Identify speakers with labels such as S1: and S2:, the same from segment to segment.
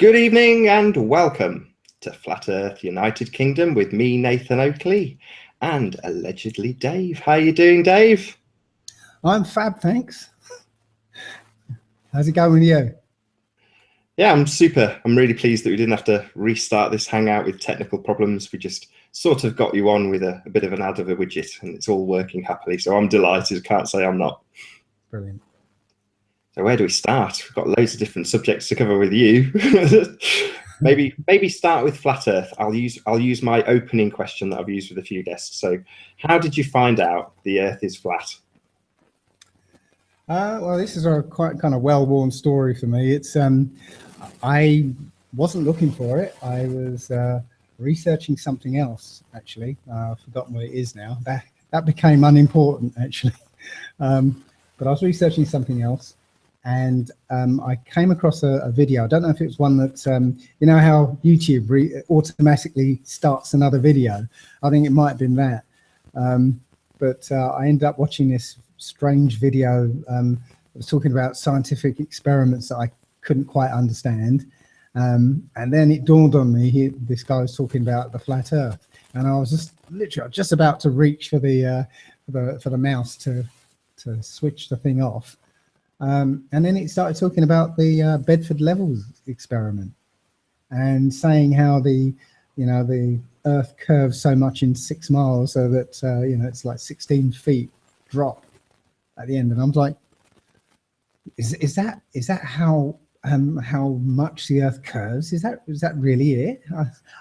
S1: Good evening and welcome to Flat Earth United Kingdom with me, Nathan Oakley, and allegedly Dave. How are you doing, Dave?
S2: I'm fab, thanks. How's it going with you?
S1: Yeah, I'm super. I'm really pleased that we didn't have to restart this hangout with technical problems. We just sort of got you on with a bit of an ad of a widget and it's all working happily. So I'm delighted. Can't say I'm not.
S2: Brilliant.
S1: So where do we start? We've got loads of different subjects to cover with you. maybe start with Flat Earth. I'll use my opening question that I've used with a few guests. So how did you find out the Earth is flat?
S2: Well, this is a quite kind of well-worn story for me. It's I wasn't looking for it. I was researching something else, actually. I've forgotten what it is now. That became unimportant, actually. But I was researching something else. And I came across a video. I don't know if it was one that, you know how YouTube automatically starts another video? I think it might have been that. But I ended up watching this strange video. It was talking about scientific experiments that I couldn't quite understand. And then it dawned on me, this guy was talking about the flat Earth. And I was just literally just about to reach for the mouse to switch the thing off. And then it started talking about the Bedford Levels experiment and saying how the Earth curves so much in 6 miles so that it's like 16 feet drop at the end. And I'm like, is that how much the Earth curves? Is that really it?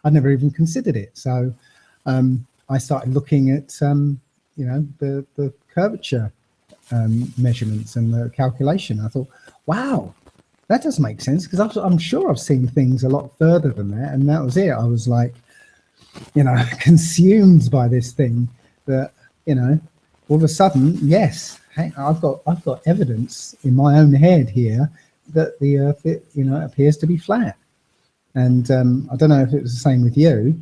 S2: I never even considered it. So I started looking at the curvature measurements and the calculation. I thought, wow, that does make sense, because I'm sure I've seen things a lot further than that, and that was it. I was like, consumed by this thing that, all of a sudden, yes, hey, I've got evidence in my own head here that the Earth, appears to be flat. And I don't know if it was the same with you.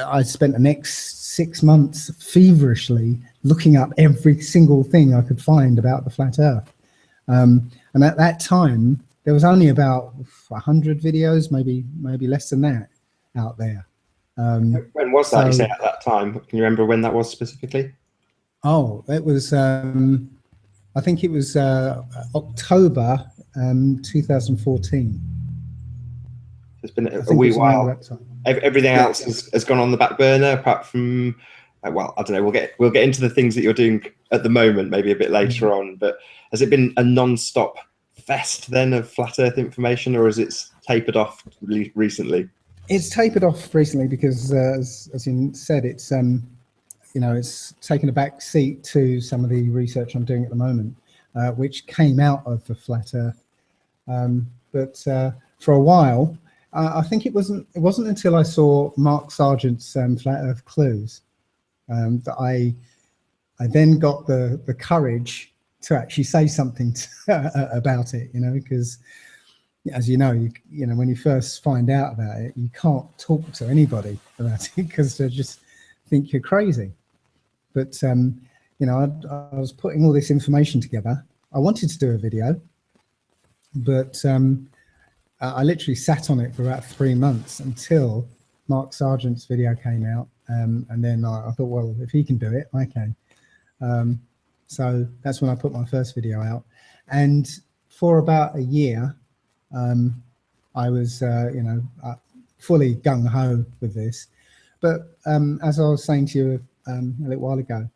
S2: I spent the next 6 months feverishly looking up every single thing I could find about the flat Earth. And at that time, there was only about 100 videos, maybe less than that, out there.
S1: When was that, you say, at that time? Can you remember when that was specifically?
S2: Oh, it was, I think it was October 2014.
S1: It's been a wee while. Everything else has gone on the back burner, apart from, well, I don't know. We'll get into the things that you're doing at the moment, maybe a bit later on. But has it been a non-stop fest then of flat Earth information, or has it tapered off recently?
S2: It's tapered off recently because, as you said, it's it's taken a back seat to some of the research I'm doing at the moment, which came out of the flat Earth. But for a while, I think it wasn't until I saw Mark Sargent's Flat Earth Clues that I then got the courage to actually say something about it, because as you know, when you first find out about it, you can't talk to anybody about it because they just think you're crazy. But I was putting all this information together. I wanted to do a video, but I literally sat on it for about 3 months until Mark Sargent's video came out. And then I thought, well, if he can do it, I can. So that's when I put my first video out. And for about a year, I was, fully gung-ho with this. But as I was saying to you a little while ago,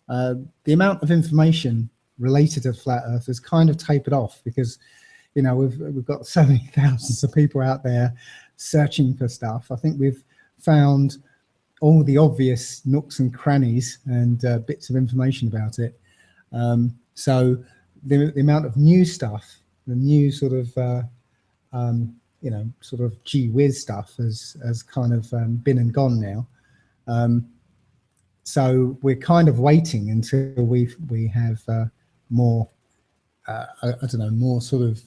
S2: the amount of information related to flat Earth has kind of tapered off because we've got so many thousands of people out there searching for stuff. I think we've found all the obvious nooks and crannies and bits of information about it. So the amount of new stuff, the new sort of sort of gee whiz stuff has kind of been and gone now. So we're kind of waiting until we have more. I don't know, more sort of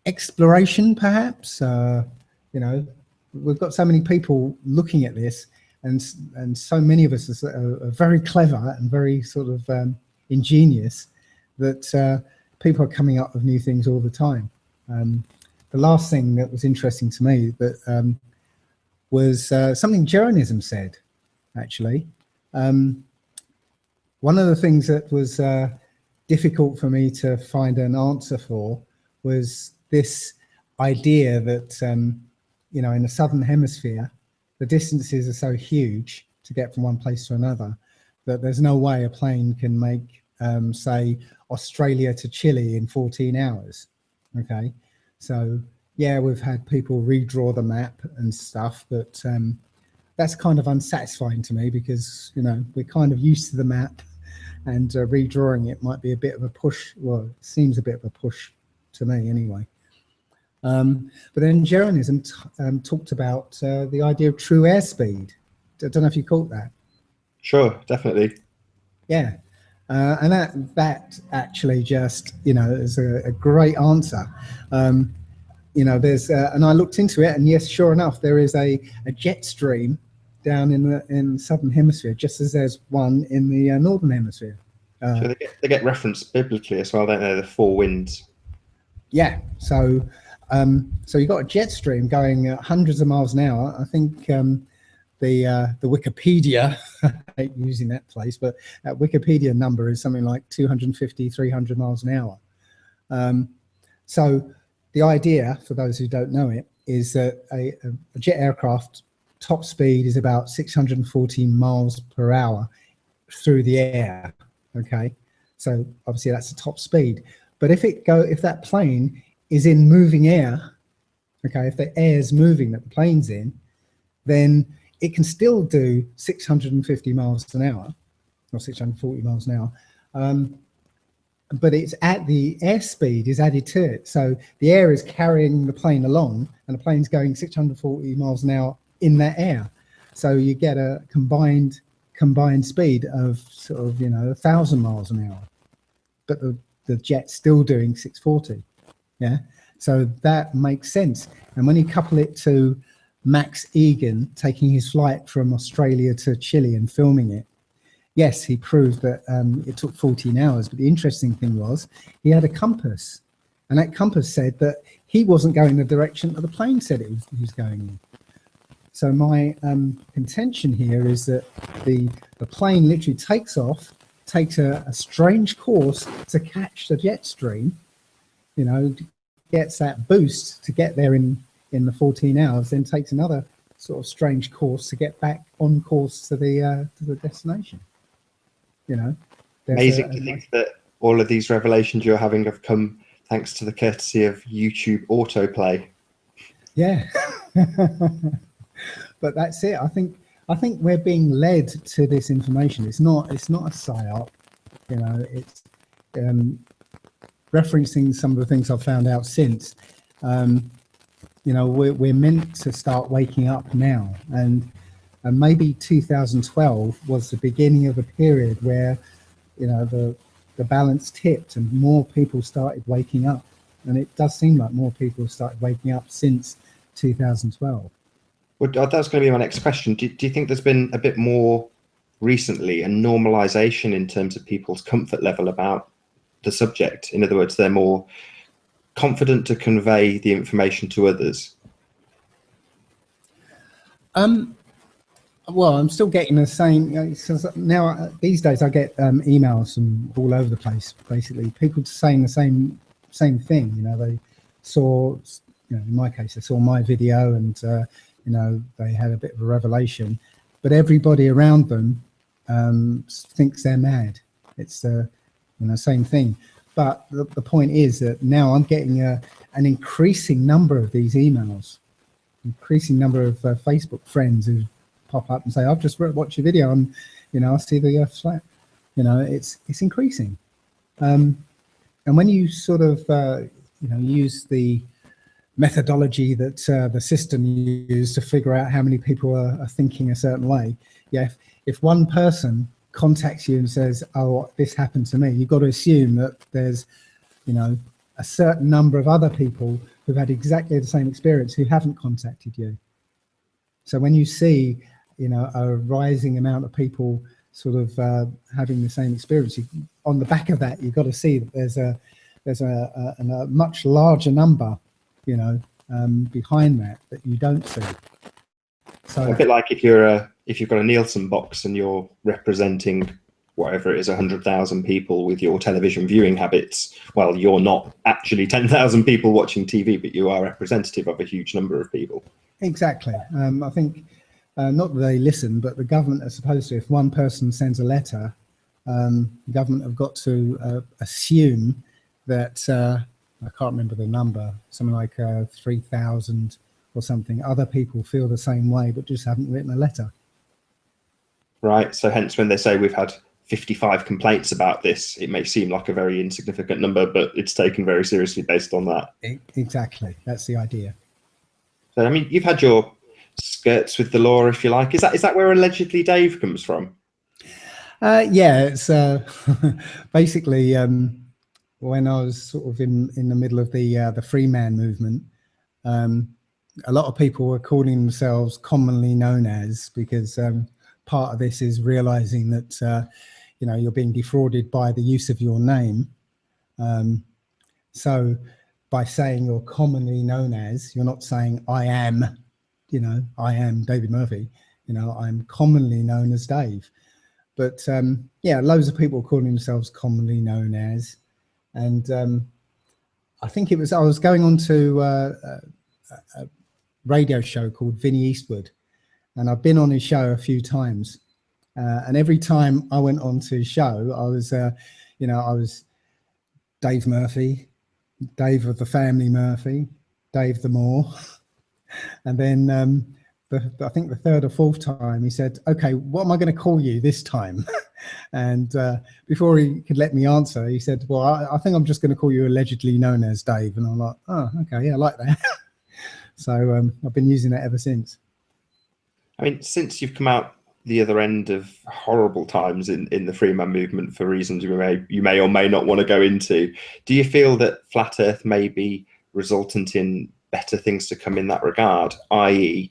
S2: exploration, perhaps. We've got so many people looking at this, and so many of us are very clever and very sort of ingenious that people are coming up with new things all the time. The last thing that was interesting to me that was something Jeranism said, actually. One of the things that was difficult for me to find an answer for was this idea that, you know, in the Southern Hemisphere, the distances are so huge to get from one place to another that there's no way a plane can make, say, Australia to Chile in 14 hours. Okay, so yeah, we've had people redraw the map and stuff, but that's kind of unsatisfying to me because, you know, we're kind of used to the map, and redrawing it might be a bit of a push. Well, it seems a bit of a push to me anyway. But then Jeranism talked about the idea of true airspeed. I don't know if you caught that.
S1: Sure, definitely.
S2: Yeah, and that actually just, you know, is a great answer. You know, there's and I looked into it, and yes, sure enough, there is a jet stream down in the Southern Hemisphere, just as there's one in the Northern Hemisphere.
S1: So they get referenced biblically as well, don't they? The four winds.
S2: Yeah, so so you got a jet stream going hundreds of miles an hour. I think the Wikipedia, I hate using that place, but that Wikipedia number is something like 250, 300 miles an hour. So the idea, for those who don't know it, is that a jet aircraft top speed is about 640 miles per hour through the air. Okay, so obviously that's the top speed. But if that plane is in moving air, okay, if the air is moving that the plane's in, then it can still do 650 miles an hour or 640 miles an hour. But it's at the airspeed is added to it. So the air is carrying the plane along, and the plane's going 640 miles an hour in that air. So you get a combined speed of sort of, you know, 1,000 miles an hour. But the jet's still doing 640. Yeah. So that makes sense. And when you couple it to Max Egan taking his flight from Australia to Chile and filming it, yes, he proved that it took 14 hours. But the interesting thing was he had a compass, and that compass said that he wasn't going the direction that the plane said he was going in. So my contention here is that the plane literally takes off, takes a strange course to catch the jet stream, you know, gets that boost to get there in the 14 hours, then takes another sort of strange course to get back on course to the destination. You know,
S1: amazing to think that all of these revelations you're having have come thanks to the courtesy of YouTube autoplay.
S2: Yeah. But that's it. I think we're being led to this information. It's not a psyop, you know. It's referencing some of the things I've found out since. You know, we're meant to start waking up now, and maybe 2012 was the beginning of a period where, you know, the balance tipped and more people started waking up, and it does seem like more people have started waking up since 2012.
S1: Well, that's going to be my next question. Do you think there's been a bit more recently, a normalization in terms of people's comfort level about the subject? In other words, they're more confident to convey the information to others?
S2: Well, I'm still getting the same. Now, these days, I get emails from all over the place. Basically, people saying the same thing. You know, they saw, you know, in my case, they saw my video, and you know, they had a bit of a revelation. But everybody around them thinks they're mad. It's you know, same thing. But the point is that now I'm getting an increasing number of these emails, increasing number of Facebook friends who pop up and say, I've just watched your video and, you know, I see the flat. You know, it's increasing. And when you sort of, you know, use the methodology that the system used to figure out how many people are thinking a certain way, yeah, if one person contacts you and says, oh, this happened to me, you've got to assume that there's, you know, a certain number of other people who've had exactly the same experience who haven't contacted you. So when you see, you know, a rising amount of people sort of having the same experience, on the back of that, you've got to see that there's there's a much larger number, you know, behind that you don't see. So
S1: a bit like if you've got a Nielsen box and you're representing whatever it is, 100,000 people with your television viewing habits. Well, you're not actually 10,000 people watching TV, but you are representative of a huge number of people.
S2: Exactly. I think not that they listen, but the government are supposed to. If one person sends a letter, the government have got to assume that I can't remember the number, something like 3,000 or something. Other people feel the same way, but just haven't written a letter.
S1: Right. So hence when they say we've had 55 complaints about this, it may seem like a very insignificant number, but it's taken very seriously based on that.
S2: Exactly. That's the idea.
S1: So, I mean, you've had your skirts with the law, if you like. Is that where allegedly Dave comes from?
S2: Yeah, it's basically when I was sort of in the middle of the free man movement, a lot of people were calling themselves commonly known as, because part of this is realizing that you know, you're being defrauded by the use of your name. So by saying you're commonly known as, you're not saying I am, you know, I am David Murphy, you know, I'm commonly known as Dave. But yeah, loads of people calling themselves commonly known as. And I think I was going on to a radio show called Vinnie Eastwood, and I've been on his show a few times. And every time I went on to his show, I was, you know, I was Dave Murphy, Dave of the family Murphy, Dave the Moore. And then I think the third or fourth time he said, okay, what am I going to call you this time? And before he could let me answer, he said, well, I think I'm just going to call you allegedly known as Dave. And I'm like, oh, okay, yeah, I like that. So I've been using that ever since.
S1: I mean, since you've come out the other end of horrible times in the free man movement for reasons you may or may not want to go into, do you feel that flat earth may be resultant in better things to come in that regard, i.e.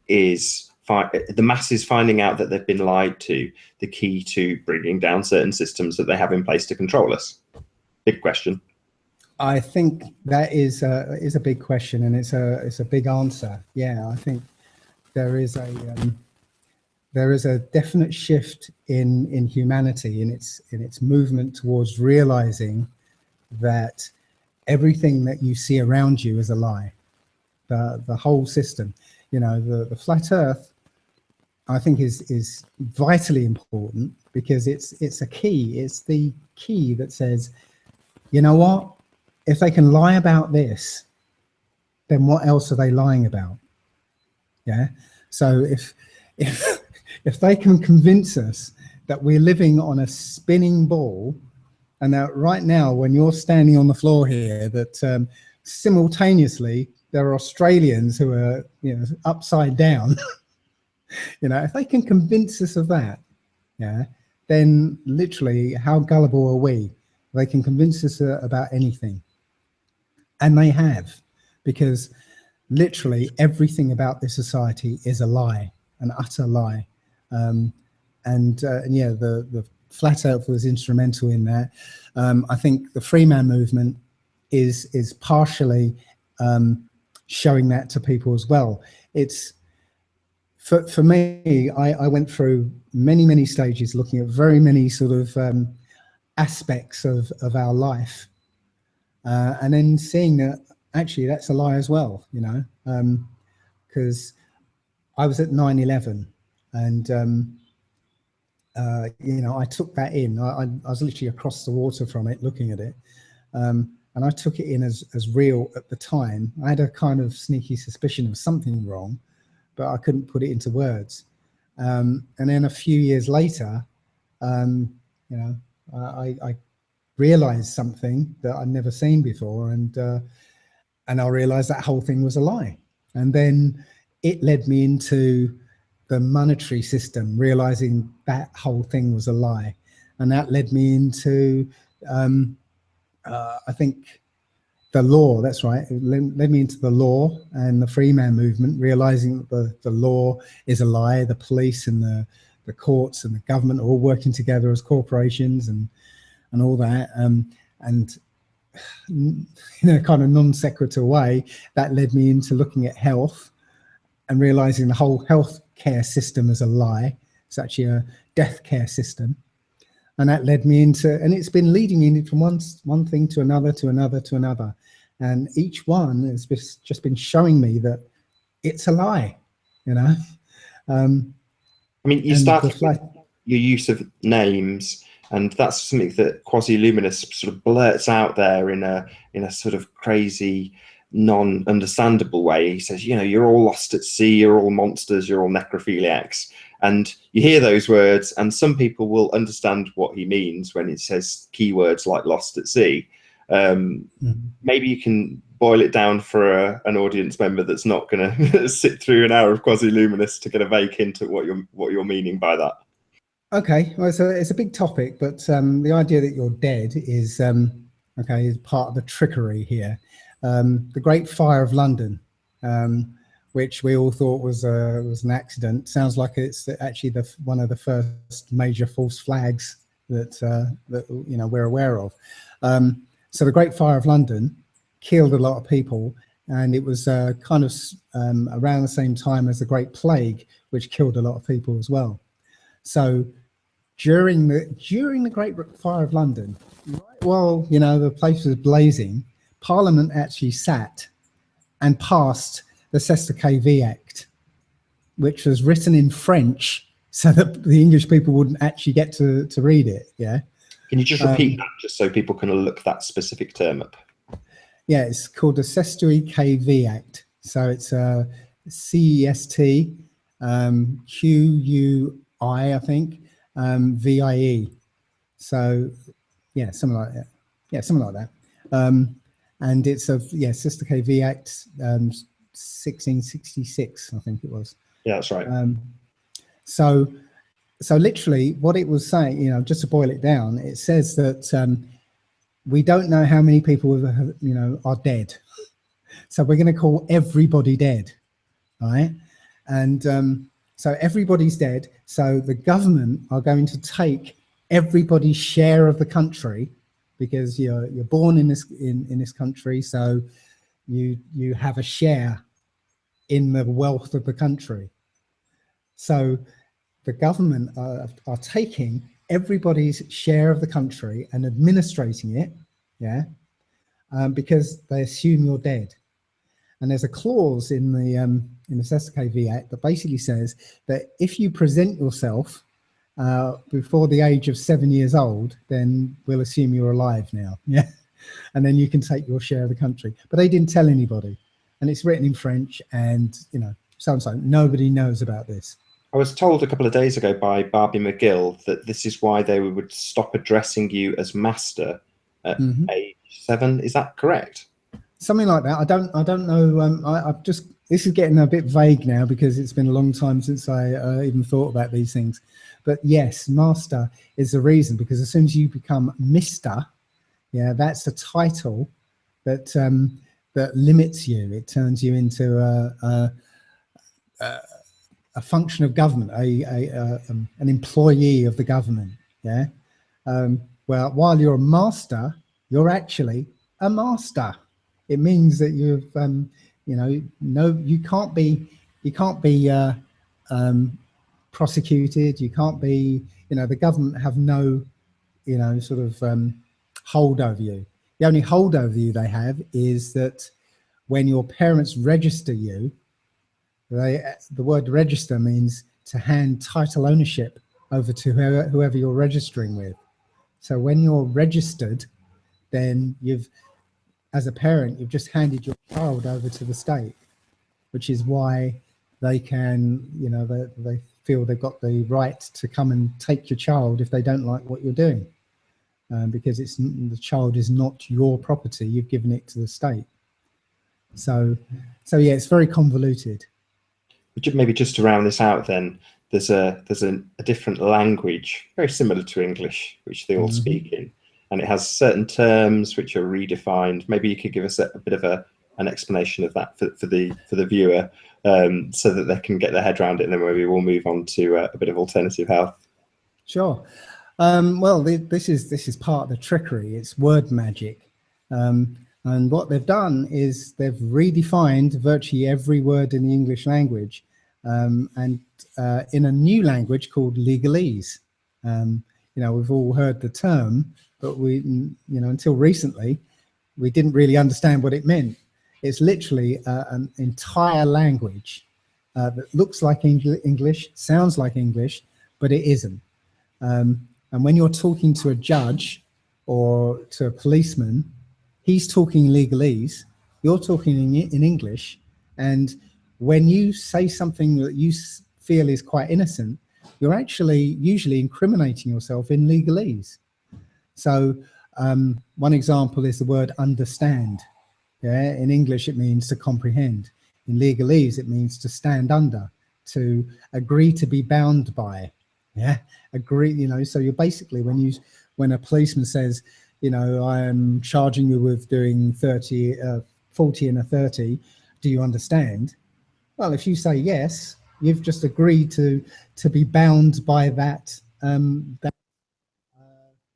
S1: is the masses finding out that they've been lied to the key to bringing down certain systems that they have in place to control us? Big question.
S2: I think that is a big question, and it's a big answer. Yeah, I think there is a definite shift in humanity in its movement towards realizing that everything that you see around you is a lie. The whole system, you know, the flat earth, I think is vitally important, because it's a key. It's the key that says, you know what, if they can lie about this, then what else are they lying about? Yeah. So if they can convince us that we're living on a spinning ball, and that right now when you're standing on the floor here, that simultaneously there are Australians who are, you know, upside down. You know, if they can convince us of that, yeah, then literally how gullible are we? They can convince us about anything. And they have, because literally everything about this society is a lie, an utter lie. And yeah, the flat earth was instrumental in that. I think the free man movement is partially showing that to people as well. It's for me, I went through many stages looking at very many sort of aspects of our life, and then seeing that actually that's a lie as well, you know, because I was at 9/11, and you know, I took that in. I was literally across the water from it, looking at it, and I took it in as real at the time. I had a kind of sneaky suspicion of something wrong, but I couldn't put it into words. And then a few years later, you know, I realized something that I'd never seen before, and I realized that whole thing was a lie. And then it led me into the monetary system, realizing that whole thing was a lie. And that led me into, I think, the law. That's right. It led me into the law and the free man movement, realizing that the law is a lie. The police and the courts and the government are all working together as corporations and all that. And in a kind of non sequitur way, that led me into looking at health and realizing the whole health care system is a lie. It's actually a death care system. And that led me into, and it's been leading me from one thing to another, to another, to another. And each one has just been showing me that it's a lie, you know.
S1: I mean, you started with your use of names, and that's something that Quasi-Luminous sort of blurts out there in a sort of crazy, non-understandable way. He says, you know, you're all lost at sea, you're all monsters, you're all necrophiliacs. And you hear those words, and some people will understand what he means when it says keywords like lost at sea. Maybe you can boil it down for an audience member that's not going to sit through an hour of Quasi-Luminous to get a vague hint at what you're meaning by that.
S2: Okay, well, it's a big topic, but the idea that you're dead is is part of the trickery here. The Great Fire of London, which we all thought was an accident, sounds like it's actually one of the first major false flags that you know, we're aware of. So the Great Fire of London killed a lot of people, and it was kind of around the same time as the Great Plague, which killed a lot of people as well. So during the Great Fire of London, right while, you know, the place was blazing, Parliament actually sat and passed the Cestui Act, which was written in French so that the English people wouldn't actually get to read it. Yeah.
S1: Can you just repeat that, just so people can look that specific term up?
S2: Yeah, it's called the Cestui Act. So it's CEST QUI, I think, VIE. So yeah, something like that. Yeah, something like that. And it's Cestui Act 1666, I think it was.
S1: Yeah, that's right.
S2: So literally what it was saying, you know, just to boil it down, it says that we don't know how many people, you know, are dead. So we're going to call everybody dead, right? And so everybody's dead. So the government are going to take everybody's share of the country, because you're born in this country, so you have a share in the wealth of the country. So the government are taking everybody's share of the country and administrating it, yeah, because they assume you're dead. And there's a clause in the Cestui Act that basically says that if you present yourself before the age of 7 years old, then we'll assume you're alive now, yeah, and then you can take your share of the country. But they didn't tell anybody, and it's written in French, and you know, so nobody knows about this.
S1: I was told a couple of days ago by Barbie McGill that this is why they would stop addressing you as master at age 7. Is that correct?
S2: Something like that. I don't know. I've just, this is getting a bit vague now because it's been a long time since I even thought about these things. But yes, master is the reason, because as soon as you become Mr., yeah, that's a title that that limits you. It turns you into a function of government, an employee of the government. Yeah. Well, while you're a master, you're actually a master. It means that you've, you know, you can't be prosecuted. You can't be, you know, the government have no, you know, sort of hold over you. The only hold over you they have is that when your parents register you, the word register means to hand title ownership over to whoever you're registering with. So when you're registered, then as a parent, you've just handed your child over to the state, which is why they can, you know, they feel they've got the right to come and take your child if they don't like what you're doing, because the child is not your property. You've given it to the state. So yeah, it's very convoluted.
S1: Maybe just to round this out, then there's a different language very similar to English, which they all speak in, and it has certain terms which are redefined. Maybe you could give us a bit of an explanation of that for the viewer, so that they can get their head around it, and then maybe we'll move on to a bit of alternative health.
S2: Sure. Well, this is part of the trickery. It's word magic. And what they've done is they've redefined virtually every word in the English language, and in a new language called legalese. We've all heard the term, but until recently, we didn't really understand what it meant. It's literally an entire language that looks like English, sounds like English, but it isn't. And when you're talking to a judge or to a policeman, he's talking legalese, you're talking in English. And when you say something that you feel is quite innocent, you're actually usually incriminating yourself in legalese. So one example is the word understand. Yeah, in English, it means to comprehend. In legalese, it means to stand under, to agree to be bound by. Yeah, agree, so you're basically, when a policeman says, I am charging you with doing 40 and a 30, do you understand? Well, if you say yes, you've just agreed to be bound by that,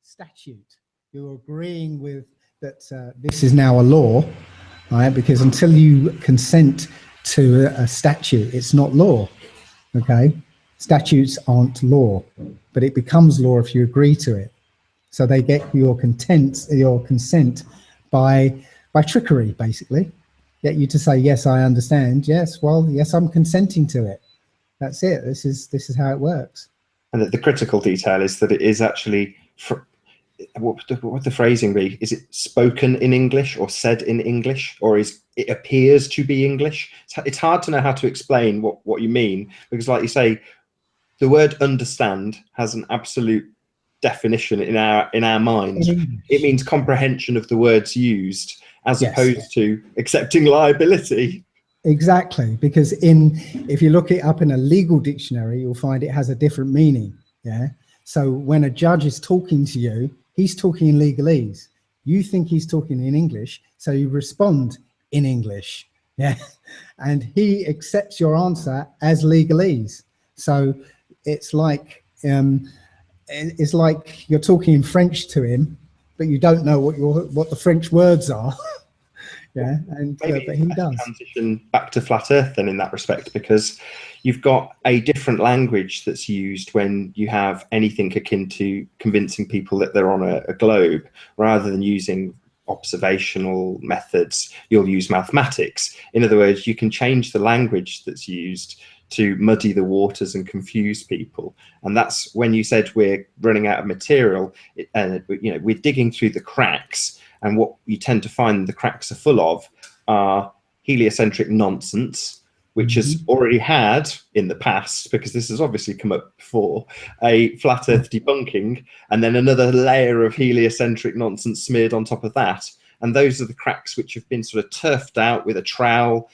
S2: statute. You're agreeing with that this is now a law, right? Because until you consent to a statute, it's not law, okay? Statutes aren't law, but it becomes law if you agree to it. So they get your consent by trickery, basically. Get you to say, yes, I understand. Yes, well, yes, I'm consenting to it. That's it. This is how it works.
S1: And the critical detail is that it is actually, what would the phrasing be? Is it spoken in English or said in English, or is it appears to be English? It's hard to know how to explain what you mean, because like you say, the word understand has an absolute definition in our mind. It means comprehension of the words used, as opposed to accepting liability.
S2: Exactly, because if you look it up in a legal dictionary, you'll find it has a different meaning. Yeah. So when a judge is talking to you, he's talking in legalese. You think he's talking in English, so you respond in English. Yeah. And he accepts your answer as legalese. So it's like you're talking in French to him, but you don't know what the French words are. Yeah, and but he does.
S1: Transition back to flat Earth then in that respect, because you've got a different language that's used when you have anything akin to convincing people that they're on a globe. Rather than using observational methods, you'll use mathematics. In other words, you can change the language that's used to muddy the waters and confuse people. And that's when you said we're running out of material, we're digging through the cracks. And what you tend to find the cracks are full of are heliocentric nonsense, which has already had in the past, because this has obviously come up before, a flat Earth debunking, and then another layer of heliocentric nonsense smeared on top of that. And those are the cracks which have been sort of turfed out with a trowel,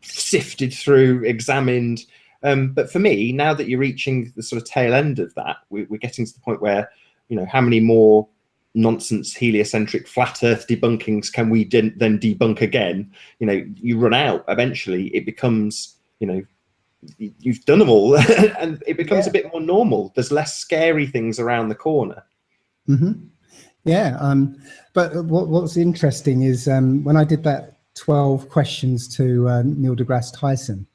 S1: sifted through, examined. But for me, now that you're reaching the sort of tail end of that, we're getting to the point where, how many more nonsense heliocentric flat Earth debunkings can we then debunk again? You run out. Eventually it becomes, you've done them all, and it becomes a bit more normal. There's less scary things around the corner.
S2: But what's interesting is when I did that 12 questions to Neil deGrasse Tyson,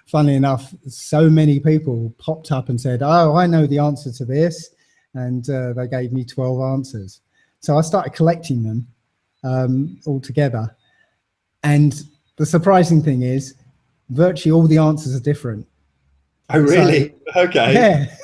S2: funnily enough, so many people popped up and said, oh, I know the answer to this. And they gave me 12 answers. So I started collecting them all together. And the surprising thing is, virtually all the answers are different.
S1: Oh, really? So, okay.
S2: Yeah.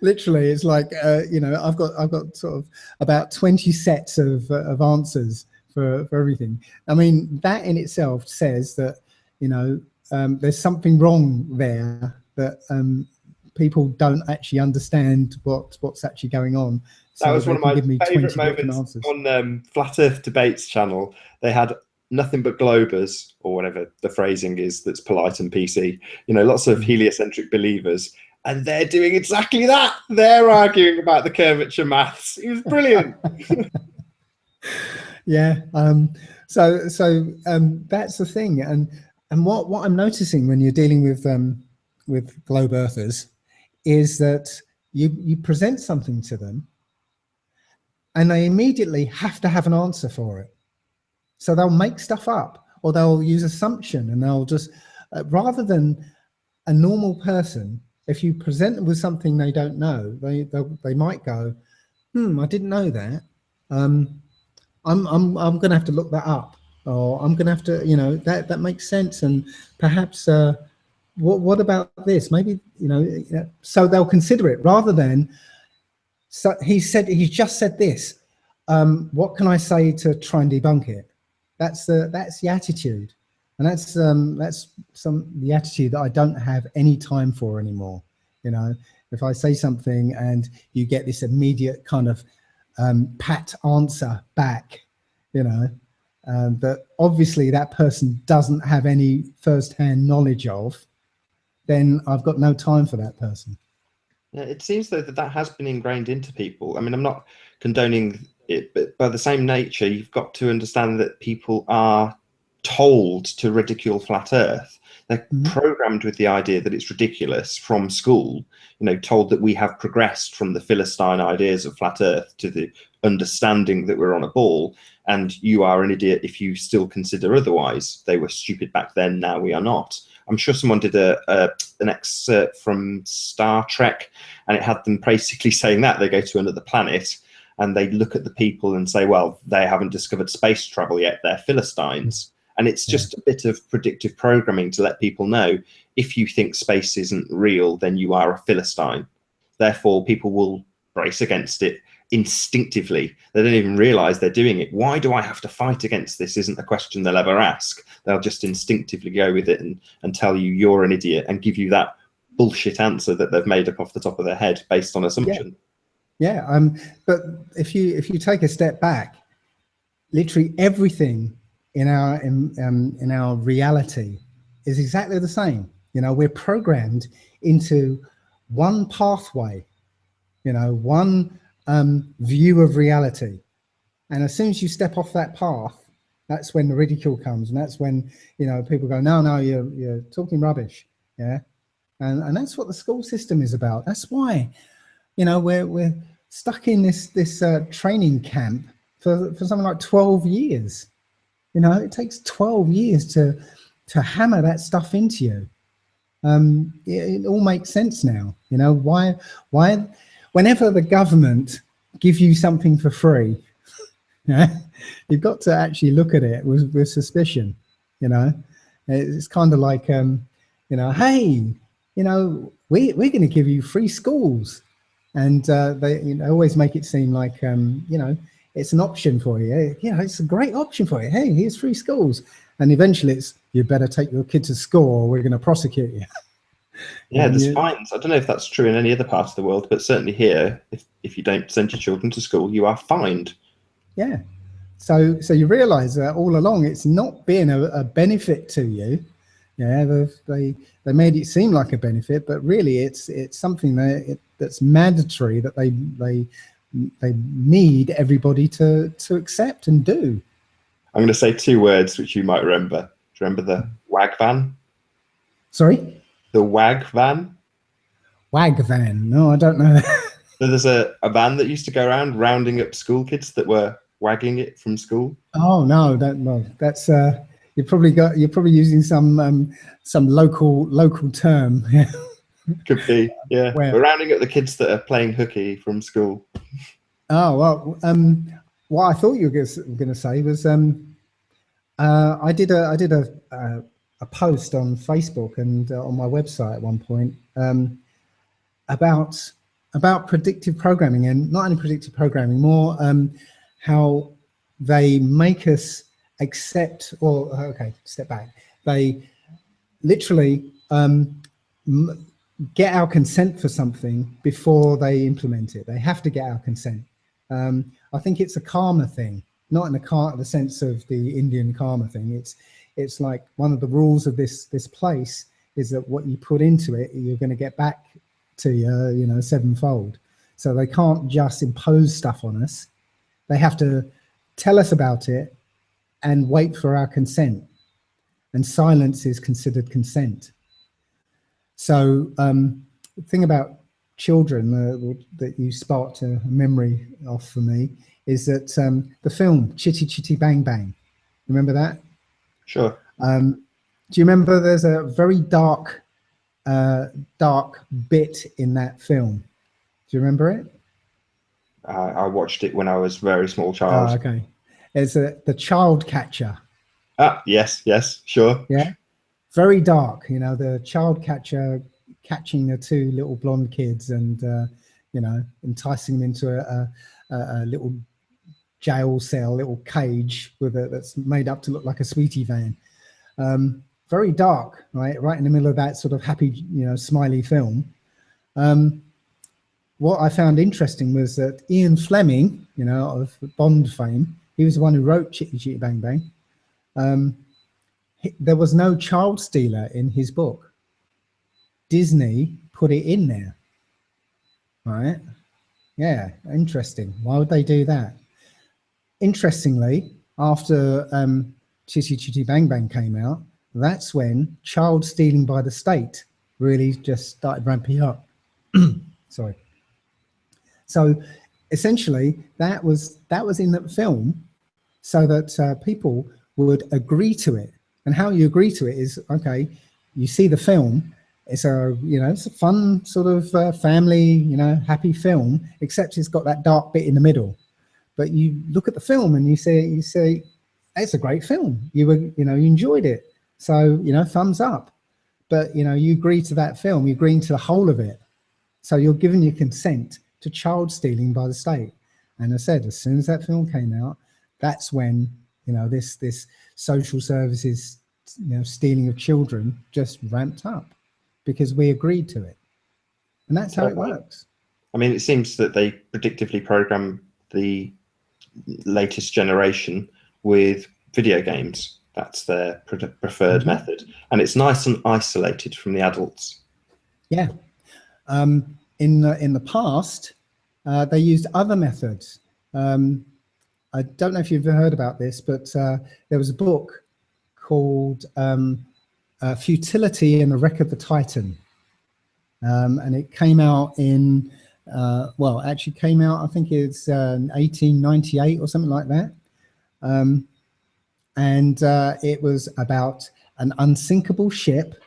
S2: Literally, it's like, I've got sort of about 20 sets of answers for everything. I mean, that in itself says that, there's something wrong there, that people don't actually understand what's actually going on. So
S1: that was one of my favourite moments on Flat Earth Debates channel. They had nothing but globers, or whatever the phrasing is that's polite and PC, lots of heliocentric believers, and they're doing exactly that. They're arguing about the curvature maths. It was brilliant.
S2: Yeah. So that's the thing. And what I'm noticing when you're dealing with globe earthers is that you present something to them, and they immediately have to have an answer for it. So they'll make stuff up, or they'll use assumption, and they'll just, rather than a normal person, if you present them with something they don't know, they might go, I didn't know that. I'm going to have to look that up, or I'm going to have to, that makes sense. And perhaps, what about this? Maybe, so they'll consider it rather than, so he's just said this. What can I say to try and debunk it? That's the attitude. And that's the attitude that I don't have any time for anymore. If I say something and you get this immediate kind of pat answer back, that obviously that person doesn't have any first-hand knowledge of, then I've got no time for that person.
S1: Yeah, it seems though that has been ingrained into people. I mean, I'm not condoning it, but by the same nature, you've got to understand that people are told to ridicule flat Earth. They're programmed with the idea that it's ridiculous from school, told that we have progressed from the Philistine ideas of flat Earth to the understanding that we're on a ball, and you are an idiot if you still consider otherwise. They were stupid back then, now we are not. I'm sure someone did an excerpt from Star Trek, and it had them basically saying that they go to another planet and they look at the people and say, well, they haven't discovered space travel yet, they're Philistines. And it's just a bit of predictive programming to let people know, if you think space isn't real, then you are a Philistine. Therefore, people will brace against it instinctively. They don't even realize they're doing it. Why do I have to fight against this? Isn't a question they'll ever ask. They'll just instinctively go with it and tell you you're an idiot and give you that bullshit answer that they've made up off the top of their head based on assumption.
S2: But if you take a step back, literally everything in our reality is exactly the same. We're programmed into one pathway, one view of reality, and as soon as you step off that path, that's when the ridicule comes, and that's when people go, no, you're talking rubbish. And that's what the school system is about. That's why we're stuck in this training camp for something like 12 years. It takes 12 years to hammer that stuff into you. It all makes sense now. Why whenever the government give you something for free, you've got to actually look at it with suspicion. It's kind of like hey, we're going to give you free schools, and they always make it seem like it's an option for you. It's a great option for you. Hey, here's free schools. And eventually it's, you better take your kid to school or we're going to prosecute you.
S1: Yeah, there's fines. I don't know if that's true in any other part of the world, but certainly here, if you don't send your children to school, you are fined.
S2: Yeah. So you realise that all along it's not been a benefit to you. They made it seem like a benefit, but really it's something that's mandatory, that they need everybody to accept and do.
S1: I'm going to say two words which you might remember. Do you remember the WAG van?
S2: Sorry?
S1: The WAG van?
S2: WAG van? No, I don't know.
S1: So there's a van that used to go around rounding up school kids that were wagging it from school.
S2: Oh no, that's you're probably using some local term.
S1: Could be, yeah. We're rounding up the kids that are playing hooky from school.
S2: Oh well, what I thought you were going to say was I did a post on Facebook and on my website at one point about predictive programming, and not only predictive programming, more how they make us accept, or okay, step back. They literally get our consent for something before they implement it. They have to get our consent. I think it's a karma thing, not in the sense of the Indian karma thing. It's like one of the rules of this place is that what you put into it, you're going to get back to you, sevenfold. So they can't just impose stuff on us. They have to tell us about it and wait for our consent. And silence is considered consent. So the thing about children that you sparked a memory of for me is that the film Chitty Chitty Bang Bang. Remember that?
S1: Sure.
S2: Do you remember there's a very dark bit in that film? Do you remember it?
S1: I watched it when I was a very small child.
S2: Oh, okay. It's the child catcher.
S1: Ah, yes, sure.
S2: Yeah. Very dark, you know, the child catcher catching the two little blonde kids and, you know, enticing them into a little jail cell, little cage that's made up to look like a sweetie van. Very dark, right in the middle of that sort of happy, you know, smiley film. What I found interesting was that Ian Fleming, you know, of Bond fame, he was the one who wrote Chitty Chitty Bang Bang. There was no child stealer in his book. Disney put it in there, right? Yeah, interesting. Why would they do that? Interestingly, after Chitty Chitty Bang Bang came out, that's when child stealing by the state really just started ramping up. Sorry. So essentially, that was in the film so that people would agree to it. And how you agree to it is, okay, you see the film, it's it's a fun sort of family, you know, happy film, except it's got that dark bit in the middle. But you look at the film and you say, it's a great film. You enjoyed it. So, you know, thumbs up. But, you know, you agree to that film, you agree to the whole of it. So you're giving your consent to child stealing by the state. And as I said, as soon as that film came out, that's when, you know, this social services, you know, stealing of children just ramped up because we agreed to it. And that's how it works.
S1: I mean, it seems that they predictively program the latest generation with video games. That's their preferred method. And it's nice and isolated from the adults. Yeah.
S2: In the past, they used other methods. I don't know if you've heard about this, but there was a book called Futility and the Wreck of the Titan. And it came out in, actually came out, I think it's 1898 or something like that. And it was about an unsinkable ship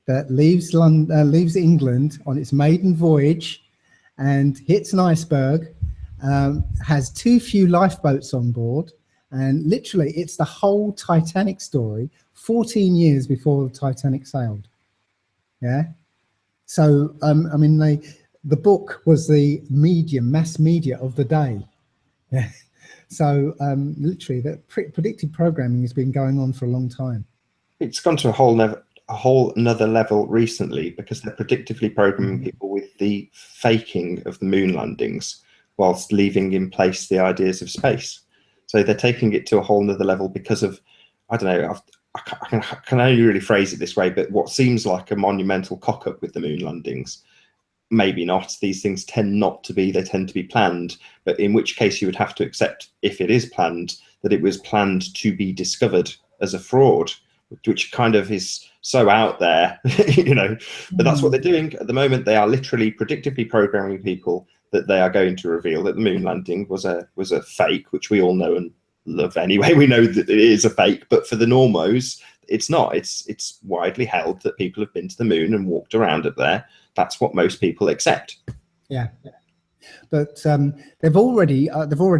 S2: that leaves England on its maiden voyage and hits an iceberg, has too few lifeboats on board, and literally it's the whole Titanic story 14 years before the Titanic sailed. Yeah. So, I mean, the book was the mass media of the day. Yeah. So, literally, that predictive programming has been going on for a long time.
S1: It's gone to a whole another level recently because they're predictively programming people with the faking of the moon landings whilst leaving in place the ideas of space. So they're taking it to a whole nother level because of, I don't know, I can only really phrase it this way, but what seems like a monumental cock-up with the moon landings, maybe not. These things tend not to be, they tend to be planned, but in which case you would have to accept, if it is planned, that it was planned to be discovered as a fraud, which kind of is so out there, you know, but that's what they're doing at the moment. They are literally predictively programming people that they are going to reveal that the moon landing was a fake, which we all know and love anyway. We know that it is a fake, but for the normos, it's not. It's widely held that people have been to the moon and walked around up there. That's what most people accept.
S2: Yeah. But they've already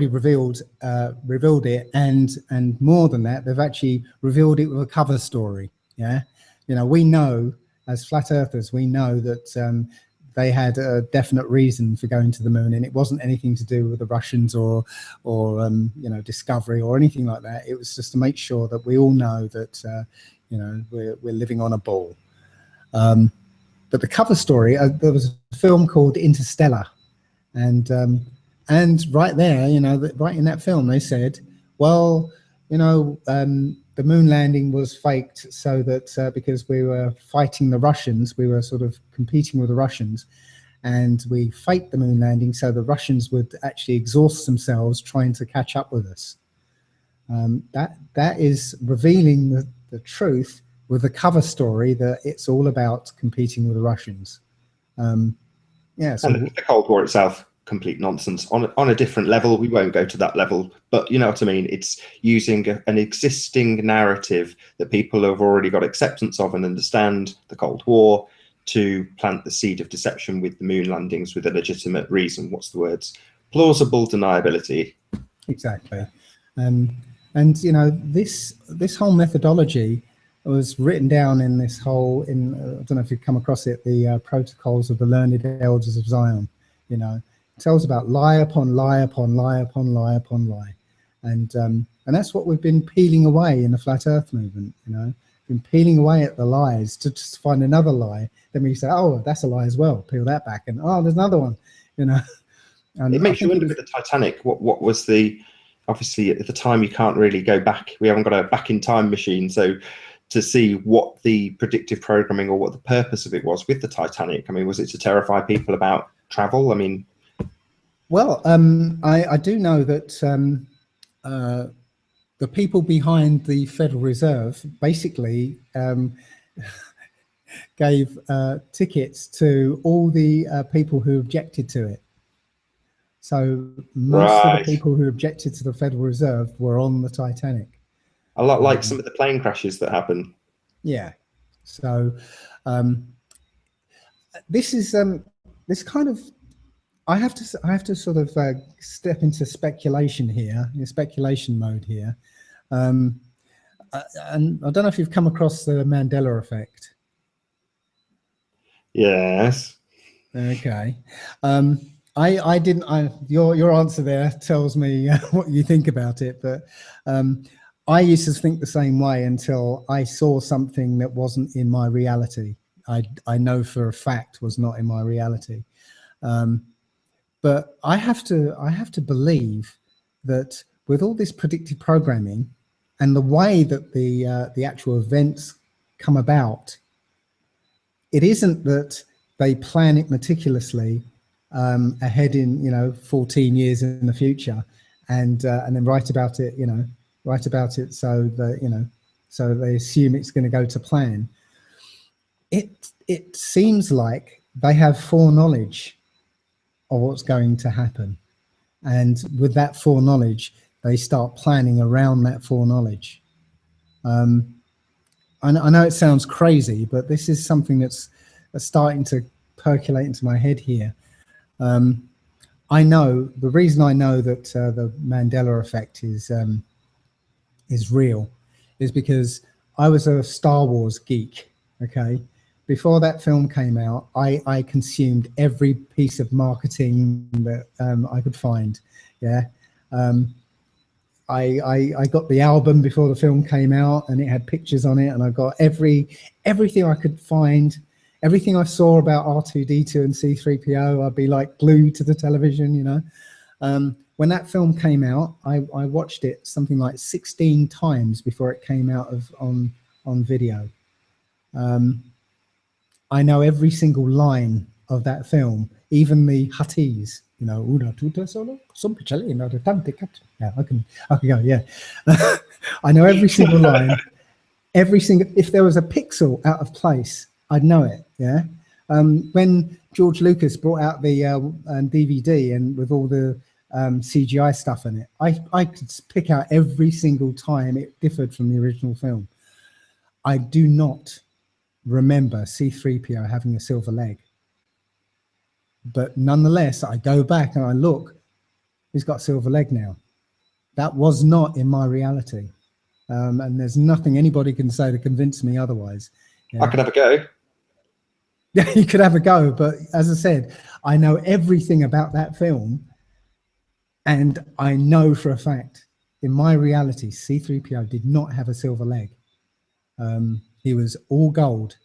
S2: revealed it, and more than that, they've actually revealed it with a cover story. Yeah, you know, we know as flat earthers, we know that they had a definite reason for going to the moon, and it wasn't anything to do with the Russians or you know, discovery or anything like that. It was just to make sure that we all know that you know, we're living on a ball. But the cover story, there was a film called Interstellar. And right there, you know, right in that film, they said, well, you know, the moon landing was faked so that because we were fighting the Russians, we were sort of competing with the Russians, and we faked the moon landing so the Russians would actually exhaust themselves trying to catch up with us. That is revealing the truth with the cover story that it's all about competing with the Russians. Yeah, so
S1: and the Cold War itself. complete nonsense on a different level. We won't go to that level, but you know what I mean. It's using an existing narrative that people have already got acceptance of and understand, the Cold War, to plant the seed of deception with the moon landings with a legitimate reason. What's the words? Plausible deniability.
S2: Exactly. And you know, this whole methodology was written down in this whole, I don't know if you've come across it, the Protocols of the Learned Elders of Zion. You know, it tells about lie upon lie upon lie upon lie upon lie, and that's what we've been peeling away in the Flat Earth movement. You know, been peeling away at the lies to just find another lie. Then we say, oh, that's a lie as well. Peel that back, and oh, there's another one. You know, and
S1: it makes you wonder with the Titanic. What was the, obviously at the time you can't really go back. We haven't got a back in time machine, so to see what the predictive programming or what the purpose of it was with the Titanic. I mean, was it to terrify people about travel? I mean,
S2: well, I do know that the people behind the Federal Reserve basically gave tickets to all the people who objected to it. So most of the people who objected to the Federal Reserve were on the Titanic.
S1: A lot like some of the plane crashes that happen.
S2: Yeah. So this is this kind of, I have to sort of step into speculation here, in speculation mode here. And I don't know if you've come across the Mandela effect.
S1: Yes.
S2: Okay. I didn't. Your answer there tells me what you think about it, but I used to think the same way until I saw something that wasn't in my reality. I know for a fact was not in my reality. But I have to believe that with all this predictive programming and the way that the actual events come about, it isn't that they plan it meticulously ahead in 14 years in the future, and then write about it so that so they assume it's going to go to plan. It seems like they have foreknowledge of what's going to happen, and with that foreknowledge they start planning around that foreknowledge. I know it sounds crazy, but this is something that's starting to percolate into my head here. I know the reason I know that the Mandela effect is real is because I was a Star Wars geek. Okay, before that film came out, I consumed every piece of marketing that I could find. Yeah, I got the album before the film came out, and it had pictures on it, and I got everything I could find. Everything I saw about R2-D2 and C3PO, I'd be like glued to the television, you know. When that film came out, I watched it something like 16 times before it came out on video. I know every single line of that film, even the Huttese, you know, yeah, I can go, yeah. I know every single line, if there was a pixel out of place, I'd know it. Yeah. When George Lucas brought out the DVD and with all the CGI stuff in it, I could pick out every single time it differed from the original film. I do not remember C3PO having a silver leg, but nonetheless, I go back and I look, he's got a silver leg now. That was not in my reality. And there's nothing anybody can say to convince me otherwise. Yeah.
S1: I could have a go.
S2: Yeah, you could have a go, but as I said, I know everything about that film, and I know for a fact in my reality, C3PO did not have a silver leg. He was all gold.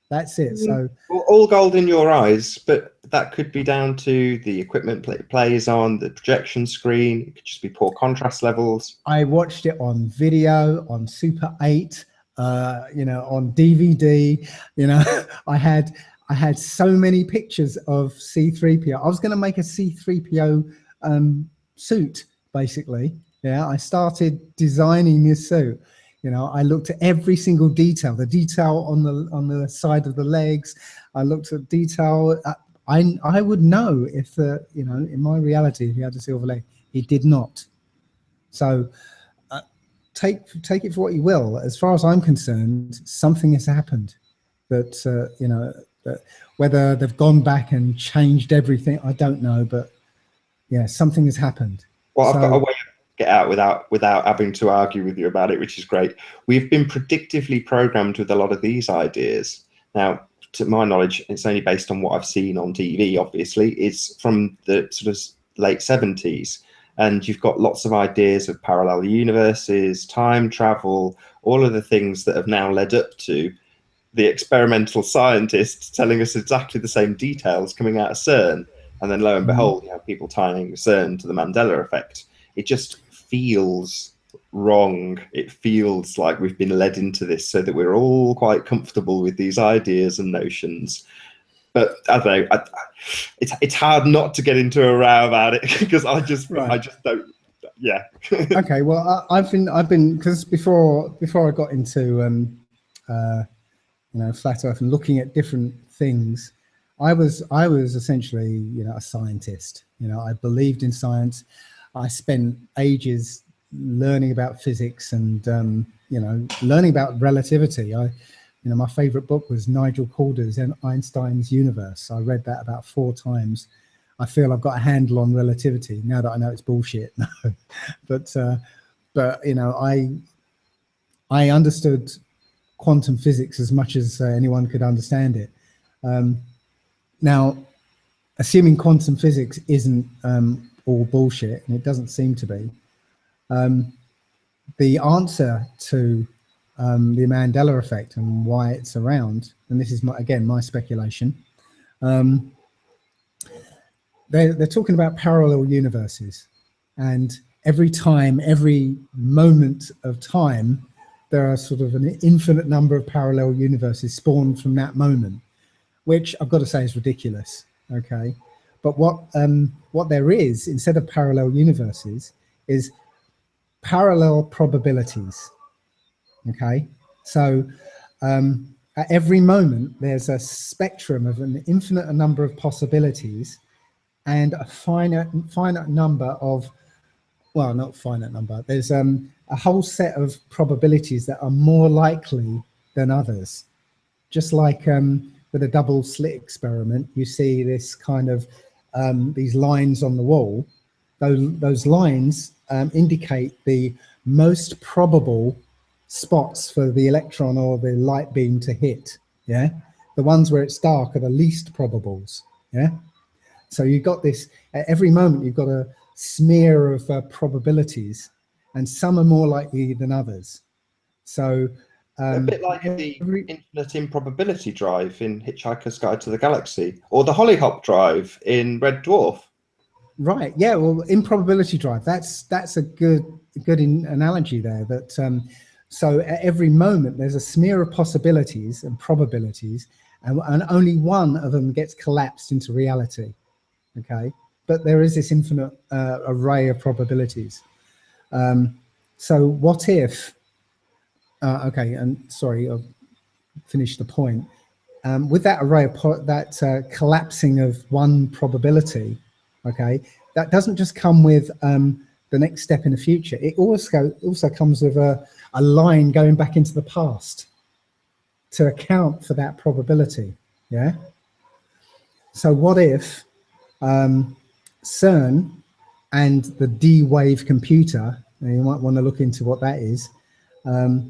S2: That's it. So
S1: all gold in your eyes, but that could be down to the equipment it plays on, the projection screen. It could just be poor contrast levels.
S2: I watched it on video, on Super 8. On DVD, I had so many pictures of C3PO. I was going to make a C3PO suit, basically. Yeah, I started designing this suit. I looked at every single detail, the detail on the side of the legs. I looked at detail I would know if in my reality, if he had a silver leg. He did not. So take it for what you will. As far as I'm concerned, something has happened. That that whether they've gone back and changed everything, I don't know. But yeah, something has happened.
S1: Well, I've got a way to get out without having to argue with you about it, which is great. We've been predictively programmed with a lot of these ideas. Now, to my knowledge, it's only based on what I've seen on TV, obviously. It's from the sort of late 70s. And you've got lots of ideas of parallel universes, time travel, all of the things that have now led up to the experimental scientists telling us exactly the same details coming out of CERN. And then lo and behold, you have people tying CERN to the Mandela effect. It just feels wrong. It feels like we've been led into this so that we're all quite comfortable with these ideas and notions. But I don't know. It's hard not to get into a row about it because I just don't. Yeah.
S2: Okay. Well, I've been because before I got into flat Earth and looking at different things, I was essentially a scientist. I believed in science. I spent ages learning about physics and learning about relativity. My favorite book was Nigel Calder's Einstein's Universe. I read that about 4 times. I feel I've got a handle on relativity now that I know it's bullshit. but I understood quantum physics as much as anyone could understand it. Now, assuming quantum physics isn't all bullshit, and it doesn't seem to be, the answer to the Mandela effect and why it's around, and this is my speculation, they're talking about parallel universes, and every moment of time, there are sort of an infinite number of parallel universes spawned from that moment, which I've got to say is ridiculous. Okay, but what there is instead of parallel universes is parallel probabilities. Okay, so at every moment there's a spectrum of an infinite number of possibilities and a finite number of, well, not finite number, there's a whole set of probabilities that are more likely than others. Just like with a double slit experiment, you see this kind of these lines on the wall. Those lines indicate the most probable spots for the electron or the light beam to hit. Yeah, the ones where it's dark are the least probables. Yeah, so you've got this at every moment. You've got a smear of probabilities, and some are more likely than others. So
S1: a bit like the infinite improbability drive in Hitchhiker's Guide to the Galaxy, or the Hollyhock drive in Red Dwarf.
S2: Right. Yeah. Well, improbability drive. That's a good analogy there. That so at every moment there's a smear of possibilities and probabilities, and only one of them gets collapsed into reality. Okay. But there is this infinite array of probabilities. So what if? Okay. And sorry, I'll finish the point. With that array of collapsing of one probability. Okay, that doesn't just come with the next step in the future. It also comes with a line going back into the past to account for that probability. Yeah. So what if CERN and the D-Wave computer, and you might want to look into what that is. A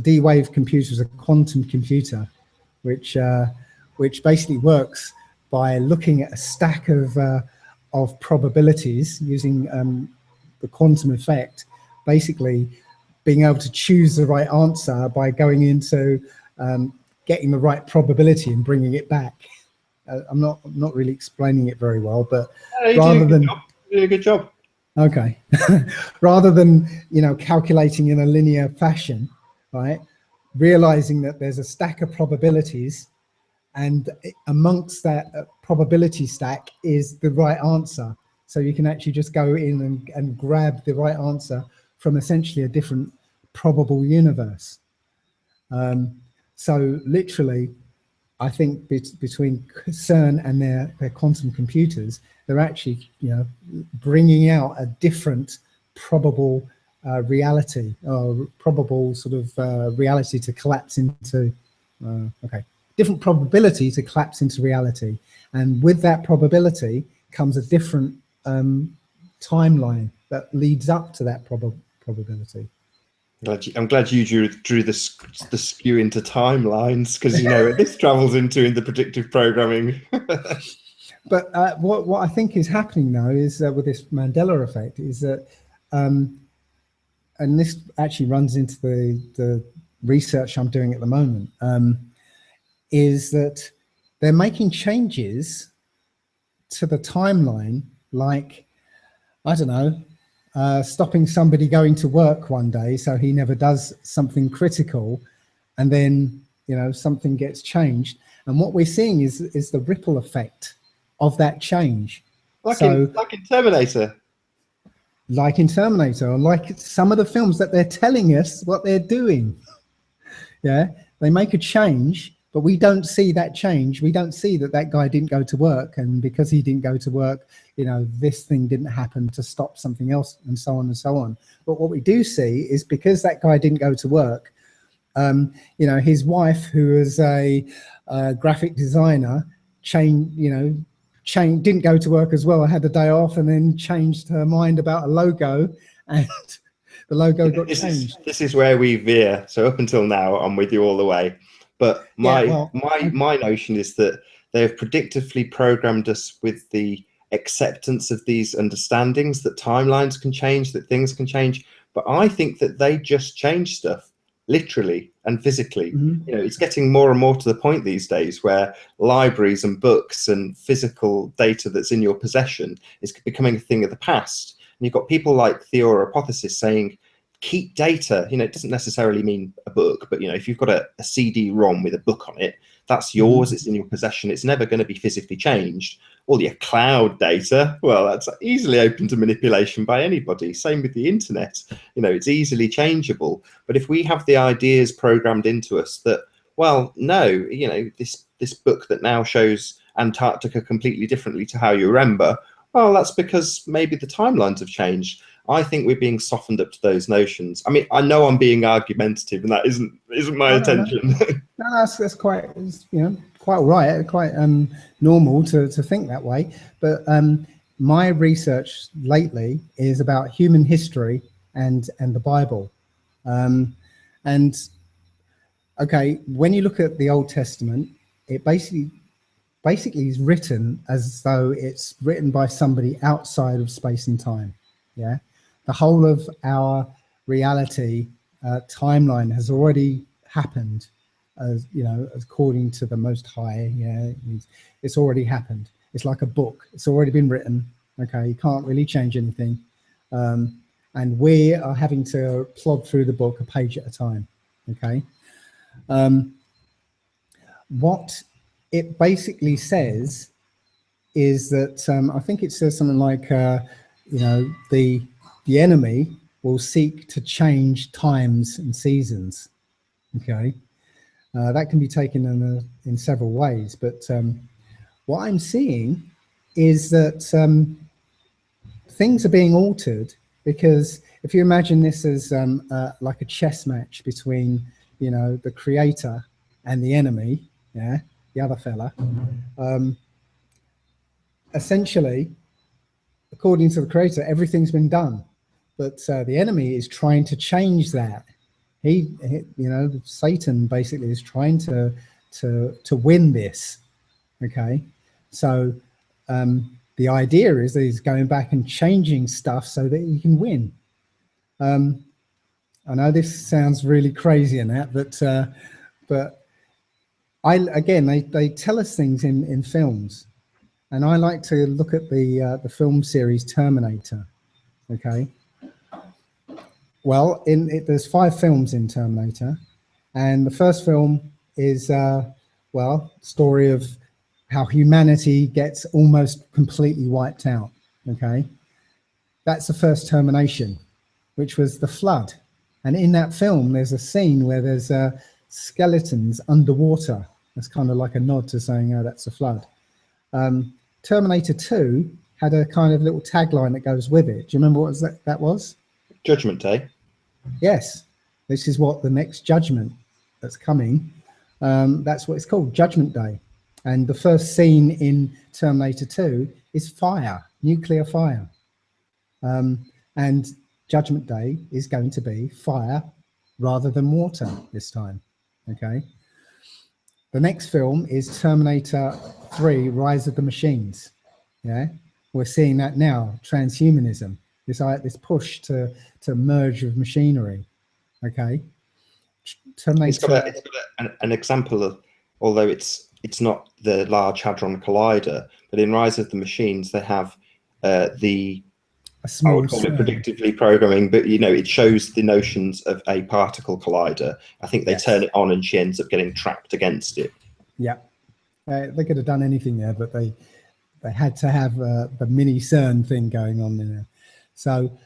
S2: D-Wave computer is a quantum computer, which basically works by looking at a stack of probabilities using the quantum effect, basically being able to choose the right answer by going into getting the right probability and bringing it back. I'm not really explaining it very well, but rather than
S1: you did a good job.
S2: Okay, rather than calculating in a linear fashion, right? Realizing that there's a stack of probabilities, and amongst that probability stack is the right answer. So you can actually just go in and grab the right answer from essentially a different probable universe. So literally, I think between CERN and their quantum computers, they're actually, bringing out a different probable reality, or probable sort of reality to collapse into, different probability to collapse into reality. And with that probability comes a different timeline that leads up to that probability.
S1: I'm glad you drew the skew into timelines, because this travels into in the predictive programming.
S2: But what I think is happening now is with this Mandela effect is that, and this actually runs into the research I'm doing at the moment, is that they're making changes to the timeline, like, I don't know, stopping somebody going to work one day so he never does something critical, and then something gets changed. And what we're seeing is the ripple effect of that change.
S1: Like in Terminator.
S2: Like in Terminator, or like some of the films that they're telling us what they're doing. Yeah, they make a change, but we don't see that change. We don't see that guy didn't go to work, and because he didn't go to work, this thing didn't happen to stop something else, and so on and so on. But what we do see is, because that guy didn't go to work, his wife, who is a graphic designer, didn't go to work as well. I had the day off, and then changed her mind about a logo, and the logo got changed.
S1: This is where we veer. So up until now, I'm with you all the way. But my notion is that they have predictively programmed us with the acceptance of these understandings that timelines can change, that things can change. But I think that they just change stuff, literally and physically. It's getting more and more to the point these days where libraries and books and physical data that's in your possession is becoming a thing of the past. And you've got people like Theoropothesis saying, keep data. It doesn't necessarily mean a book, but if you've got a CD-ROM with a book on it, that's yours. It's in your possession. It's never going to be physically changed. All your cloud data, well, that's easily open to manipulation by anybody. Same with the internet. It's easily changeable. But if we have the ideas programmed into us that, well, no, this book that now shows Antarctica completely differently to how you remember, well, that's because maybe the timelines have changed. I think we're being softened up to those notions. I mean, I know I'm being argumentative, and that isn't my intention.
S2: No, that's quite, quite all right, quite normal to think that way. But my research lately is about human history and the Bible. And okay, when you look at the Old Testament, it basically is written as though it's written by somebody outside of space and time. Yeah. The whole of our reality timeline has already happened, as according to the Most High. Yeah, it's already happened. It's like a book. It's already been written. Okay, you can't really change anything, and we are having to plod through the book a page at a time. Okay, what it basically says is that I think it says something like, the enemy will seek to change times and seasons. Okay, that can be taken in several ways, but what I'm seeing is that things are being altered, because if you imagine this as like a chess match between the creator and the enemy, yeah, the other fella, essentially, according to the creator, everything's been done. But the enemy is trying to change that. He Satan basically is trying to win this. Okay, so the idea is that he's going back and changing stuff so that he can win. I know this sounds really crazy in that, but they tell us things in films, and I like to look at the film series Terminator. Okay. Well, there's 5 films in Terminator, and the first film is story of how humanity gets almost completely wiped out. Okay, that's the first termination, which was the flood. And in that film, there's a scene where there's skeletons underwater, That's kind of like a nod to saying, oh, that's a flood. Terminator 2 had a kind of little tagline that goes with it. Do you remember what that was?
S1: Judgment Day.
S2: Yes, this is what the next judgment that's coming. That's what it's called, Judgment Day. And the first scene in Terminator 2 is fire, nuclear fire. And Judgment Day is going to be fire rather than water this time. Okay. The next film is Terminator 3, Rise of the Machines. Yeah, we're seeing that now, transhumanism, this push to merge with machinery. Okay. Terminator.
S1: It's got an example of, although it's not the Large Hadron Collider, but in Rise of the Machines they have the, I would call it predictively programming, but you know, it shows the notions of a particle collider. I think they turn it on and she ends up getting trapped against it.
S2: Yeah, they could have done anything there, but they had to have the mini CERN thing going on in there. So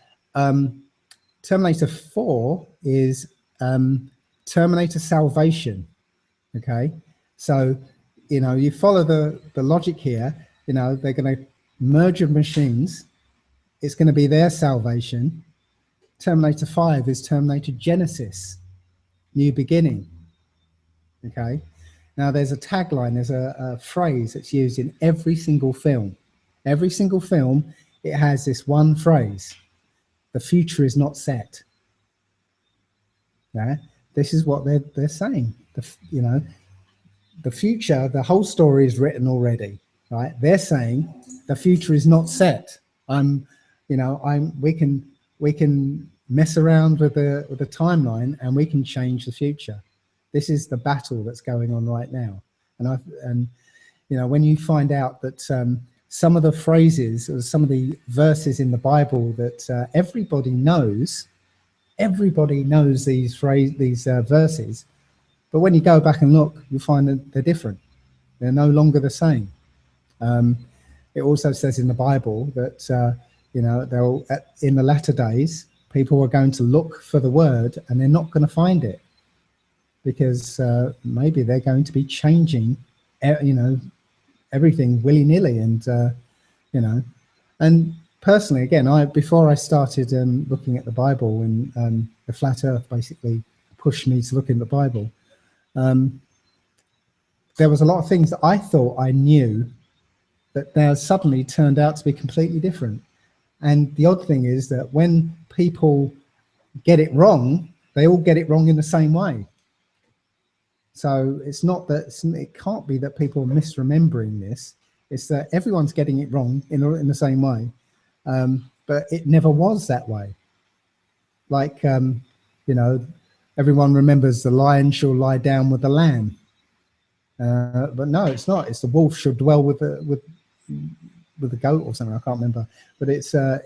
S2: Terminator 4 is Terminator Salvation. Okay, so you know, you follow the logic here. You know, they're going to merge with machines. It's going to be their salvation. Terminator 5 is Terminator Genesis, new beginning. Okay. Now there's a tagline, there's a phrase that's used in every single film. Every single film, it has this one phrase: the future is not set. Yeah. This is what they're saying. You know, the future, the whole story is written already, right? They're saying the future is not set. We can mess around with the timeline and we can change the future. This is the battle that's going on right now. And you know, when you find out that some of the phrases or some of the verses in the Bible that everybody knows these verses, but when you go back and look, you'll find that they're different. They're no longer the same. It also says in the Bible that you know, in the latter days, people are going to look for the word and they're not going to find it, because maybe they're going to be changing, you know, everything willy-nilly. And you know, and personally, again, before I started looking at the Bible, and the flat earth basically pushed me to look in the Bible, there was a lot of things that I thought I knew that now suddenly turned out to be completely different. And the odd thing is that when people get it wrong, they all get it wrong in the same way. So it's not that, it can't be that people are misremembering this. It's that everyone's getting it wrong in the same way. But it never was that way. Like, you know, everyone remembers the lion shall lie down with the lamb. But no, it's not. It's the wolf should dwell with the goat or something. I can't remember. But it's a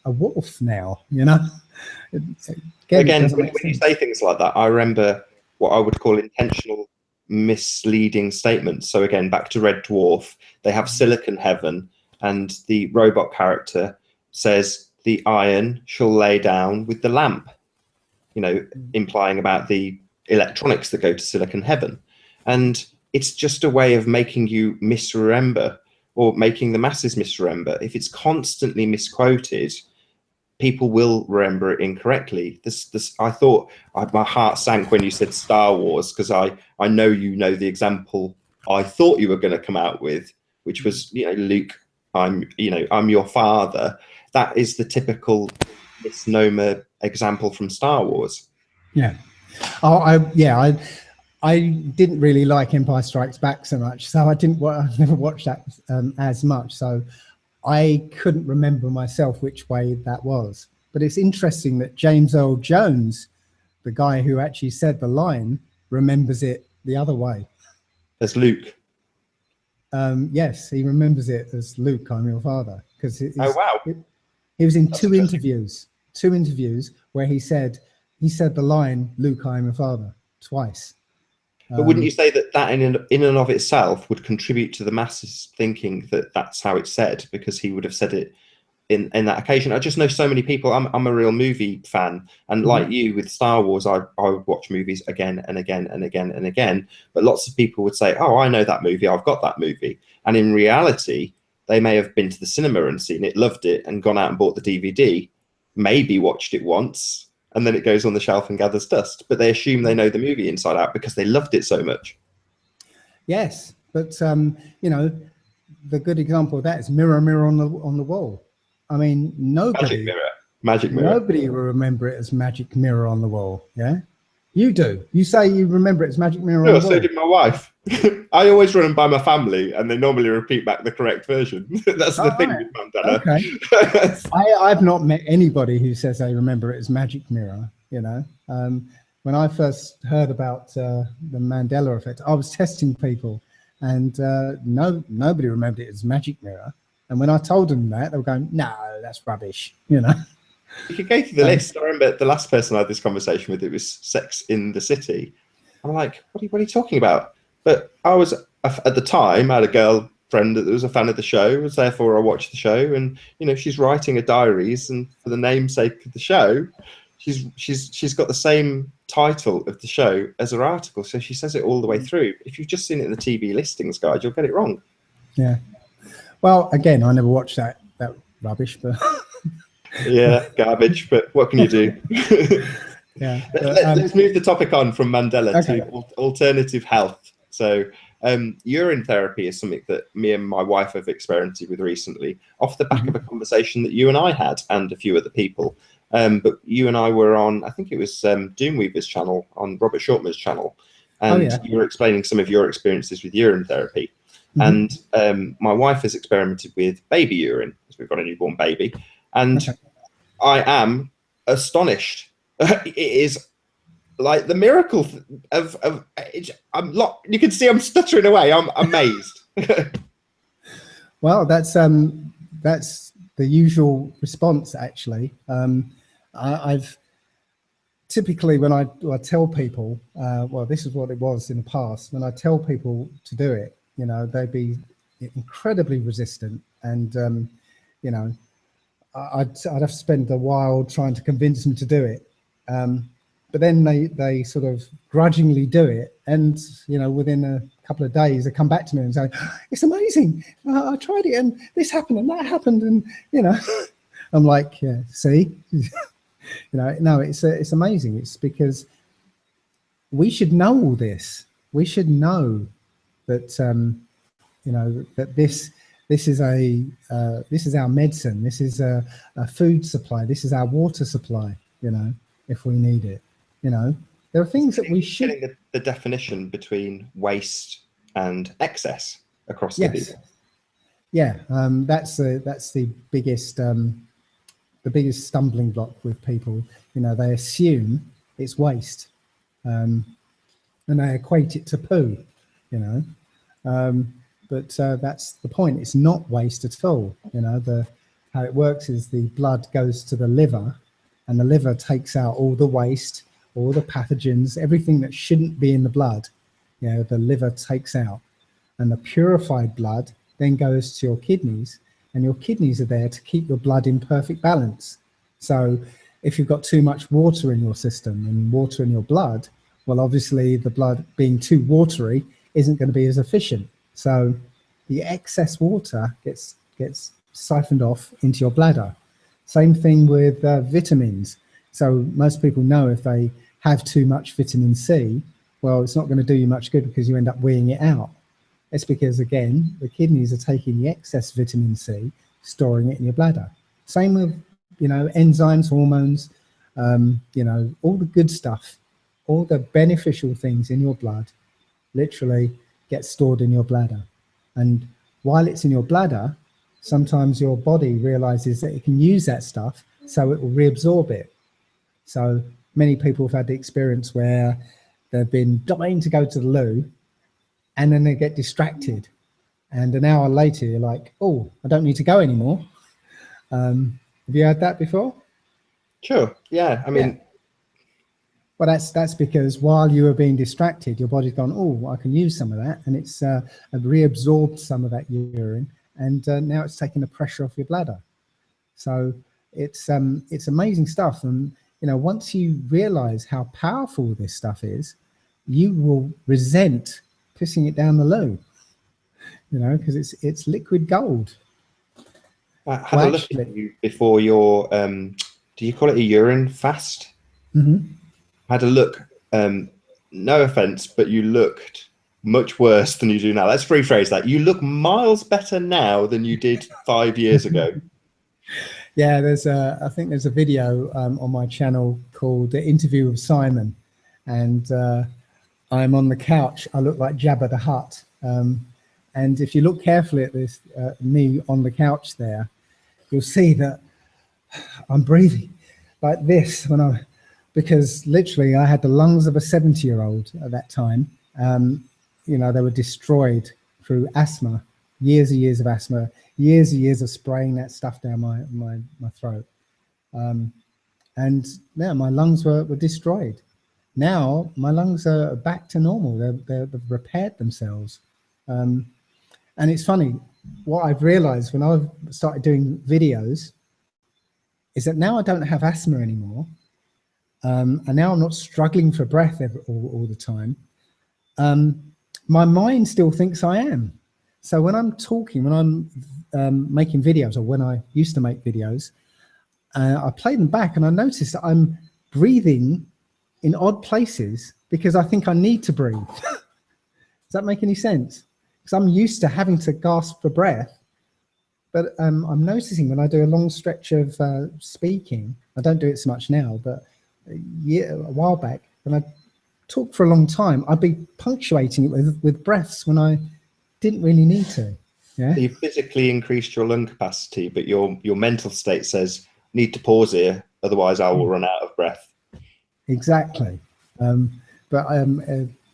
S2: wolf now, you know.
S1: Again, when you say things like that, I remember what I would call intentional misleading statements. So again, back to Red Dwarf, they have Silicon Heaven, and the robot character says the iron shall lay down with the lamp, you know, implying about the electronics that go to Silicon Heaven. And it's just a way of making you misremember, or making the masses misremember. If it's constantly misquoted, people will remember it incorrectly. I thought my heart sank when you said Star Wars, because I know you know the example I thought you were going to come out with, which was, you know, Luke, I'm your father. That is the typical misnomer example from Star Wars.
S2: Yeah. I didn't really like Empire Strikes Back so much, so I never watched that as much. So I couldn't remember myself which way that was. But it's interesting that James Earl Jones, the guy who actually said the line, remembers it the other way.
S1: As Luke.
S2: Yes, he remembers it as Luke, I'm your father. Because
S1: oh wow,
S2: he was in two interviews where he said the line Luke, I'm your father twice.
S1: But wouldn't you say that in and of itself would contribute to the masses thinking that that's how it's said, because he would have said it in that occasion. I just know so many people. I'm a real movie fan, and like you with Star Wars, I would watch movies again and again and again and again. But lots of people would say, "Oh, I know that movie. I've got that movie," and in reality, they may have been to the cinema and seen it, loved it, and gone out and bought the DVD, maybe watched it once, and then it goes on the shelf and gathers dust. But they assume they know the movie inside out because they loved it so much.
S2: Yes, but you know, the good example of that is Mirror, Mirror on the Wall. I mean, nobody,
S1: Magic Mirror.
S2: Nobody will remember it as Magic Mirror on the Wall. Yeah, you do. You say you remember it as Magic Mirror on the Wall.
S1: So did my wife. I always run them by my family, and they normally repeat back the correct version. That's the thing with Mandela.
S2: Okay. I've not met anybody who says they remember it as Magic Mirror. You know, when I first heard about the Mandela effect, I was testing people, and nobody remembered it as Magic Mirror. And when I told them that, they were going, "No, that's rubbish." You know.
S1: You could go through the list. I remember the last person I had this conversation with, it was Sex in the City. I'm like, what are you talking about? But I was, at the time, I had a girlfriend that was a fan of the show, so therefore I watched the show, and you know, she's writing her diaries, and for the namesake of the show, she's got the same title of the show as her article, so she says it all the way through. If you've just seen it in the TV listings guide, you'll get it wrong.
S2: Yeah. Well, again, I never watched that rubbish, but
S1: yeah, garbage. But what can you do?
S2: Yeah.
S1: Let's move the topic on from Mandela to alternative health. So, urine therapy is something that me and my wife have experimented with recently, off the back of a conversation that you and I had, and a few other people. But you and I were on, I think it was Doomweaver's channel, on Robert Shortman's channel, and you were explaining some of your experiences with urine therapy. And my wife has experimented with baby urine, because we've got a newborn baby, and I am astonished. It is like the miracle of you can see I'm stuttering away. I'm amazed.
S2: Well, that's the usual response, actually. I've typically, when I tell people, well, this is what it was in the past, when I tell people to do it, you know, they'd be incredibly resistant, and you know, I'd have to spend a while trying to convince them to do it. But then they sort of grudgingly do it, and you know, within a couple of days they come back to me and say, "It's amazing! I tried it, and this happened, and that happened," and you know, I'm like, "Yeah, see, you know, no, it's amazing. It's because we should know all this. We should know that you know, that this is our medicine. This is a food supply. This is our water supply. You know, if we need it. You know, there are things that we should.
S1: Getting the definition between waste and excess across the people.
S2: Yeah, that's the biggest stumbling block with people. You know, they assume it's waste, and they equate it to poo. You know, but that's the point. It's not waste at all. You know, how it works is the blood goes to the liver, and the liver takes out all the waste, all the pathogens, everything that shouldn't be in the blood. You know, the liver takes out, and the purified blood then goes to your kidneys, and your kidneys are there to keep your blood in perfect balance. So if you've got too much water in your system and water in your blood, well, obviously the blood being too watery isn't going to be as efficient. So the excess water gets siphoned off into your bladder. Same thing with vitamins. So most people know if they have too much vitamin C, well, it's not going to do you much good because you end up weeing it out. It's because, again, the kidneys are taking the excess vitamin C, storing it in your bladder. Same with, you know, enzymes, hormones, you know, all the good stuff, all the beneficial things in your blood literally get stored in your bladder. And while it's in your bladder, sometimes your body realizes that it can use that stuff, so it will reabsorb it. So many people have had the experience where they've been dying to go to the loo, and then they get distracted, and an hour later you're like, "Oh, I don't need to go anymore." Have you had that before?
S1: Sure. Yeah. I mean,
S2: well, that's because while you were being distracted, your body's gone, "Oh, I can use some of that," and it's reabsorbed some of that urine, and now it's taking the pressure off your bladder. So it's amazing stuff. And, you know, once you realize how powerful this stuff is, you will resent pissing it down the loo, you know, because it's liquid gold.
S1: I had a look at you before your, do you call it a urine fast?
S2: Mm-hmm.
S1: I had a look, no offense, but you looked much worse than you do now. Let's rephrase that. You look miles better now than you did 5 years ago.
S2: Yeah, I think there's a video on my channel called The Interview with Simon, and I'm on the couch. I look like Jabba the Hutt. And if you look carefully at this, me on the couch there, you'll see that I'm breathing like this because literally I had the lungs of a 70-year-old at that time. You know, they were destroyed through asthma, years and years of asthma, years and years of spraying that stuff down my throat. And yeah, my lungs were destroyed. Now my lungs are back to normal. They've repaired themselves. And it's funny, what I've realized when I've started doing videos is that now I don't have asthma anymore. And now I'm not struggling for breath all the time. My mind still thinks I am. So when I'm talking, when I'm making videos, or when I used to make videos, I play them back and I notice that I'm breathing in odd places because I think I need to breathe. Does that make any sense? Because I'm used to having to gasp for breath. But I'm noticing when I do a long stretch of speaking, I don't do it so much now, but a while back, when I talk for a long time, I'd be punctuating it with breaths when I didn't really need to. Yeah.
S1: So you physically increased your lung capacity, but your mental state says, need to pause here, otherwise I will run out of breath.
S2: Exactly. But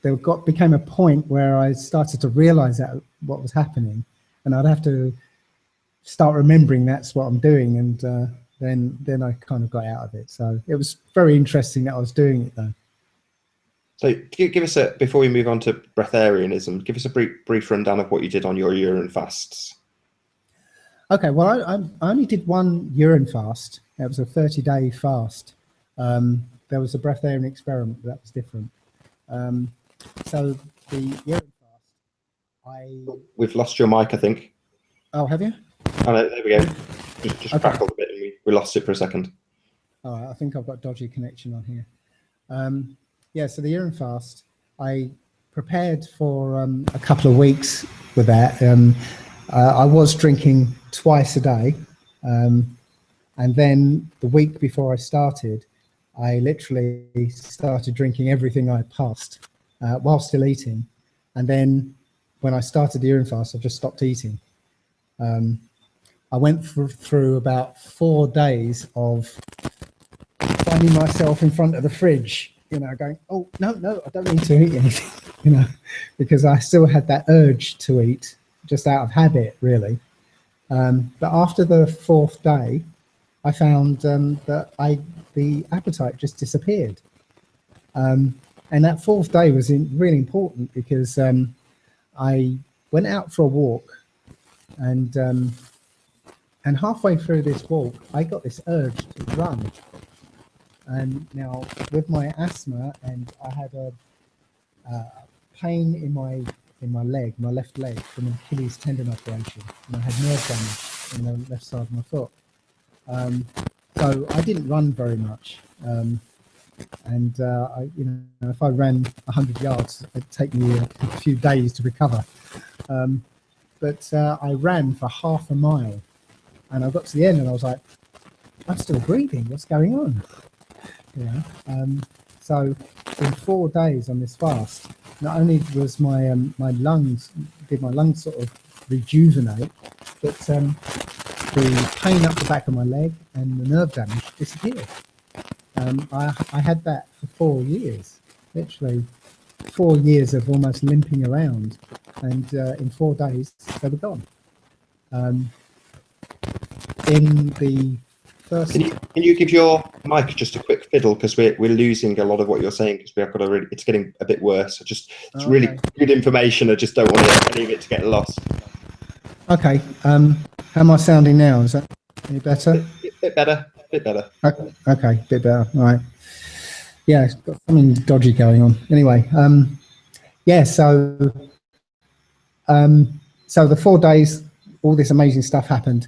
S2: there became a point where I started to realize that what was happening, and I'd have to start remembering that's what I'm doing, and then I kind of got out of it. So it was very interesting that I was doing it though.
S1: So give us before we move on to breatharianism, give us a brief rundown of what you did on your urine fasts.
S2: Okay, well, I only did one urine fast. It was a 30-day fast. There was a breatharian experiment, but that was different. So the urine fast,
S1: We've lost your mic, I think.
S2: Oh, have you?
S1: Oh, no, there we go. Just
S2: Okay.
S1: crackled a bit and we lost it for a second.
S2: All right, I think I've got dodgy connection on here. Yeah, so the urine fast, I prepared for a couple of weeks with that. I was drinking twice a day. And then the week before I started, I literally started drinking everything I passed while still eating. And then when I started the urine fast, I just stopped eating. I went through about 4 days of finding myself in front of the fridge, you know, going, oh, no, I don't need to eat anything, you know, because I still had that urge to eat, just out of habit, really. But after the 4th day, I found that the appetite just disappeared. And that 4th day was really important because I went out for a walk, and halfway through this walk, I got this urge to run. And now with my asthma, and I had a pain in my leg, my left leg, from an Achilles tendon operation, and I had nerve damage in the left side of my foot. So I didn't run very much, and you know, if I ran 100 yards, it'd take me a few days to recover. But I ran for half a mile, and I got to the end, and I was like, I'm still breathing. What's going on? You know. So in 4 days on this fast, not only was my lungs sort of rejuvenate, but the pain up the back of my leg and the nerve damage disappeared. I had that for 4 years, literally 4 years of almost limping around, and in 4 days they were gone. In the first,
S1: can you give your mic just a quick fiddle, because we're losing a lot of what you're saying, because we have got to it's getting a bit worse. It's really good information. I just don't want any of it to get lost.
S2: Okay. How am I sounding now? Is that Any better?
S1: Bit better. Bit better.
S2: Okay, bit better. All right. Yeah, it's got something dodgy going on. Anyway, yeah. So the 4 days, all this amazing stuff happened.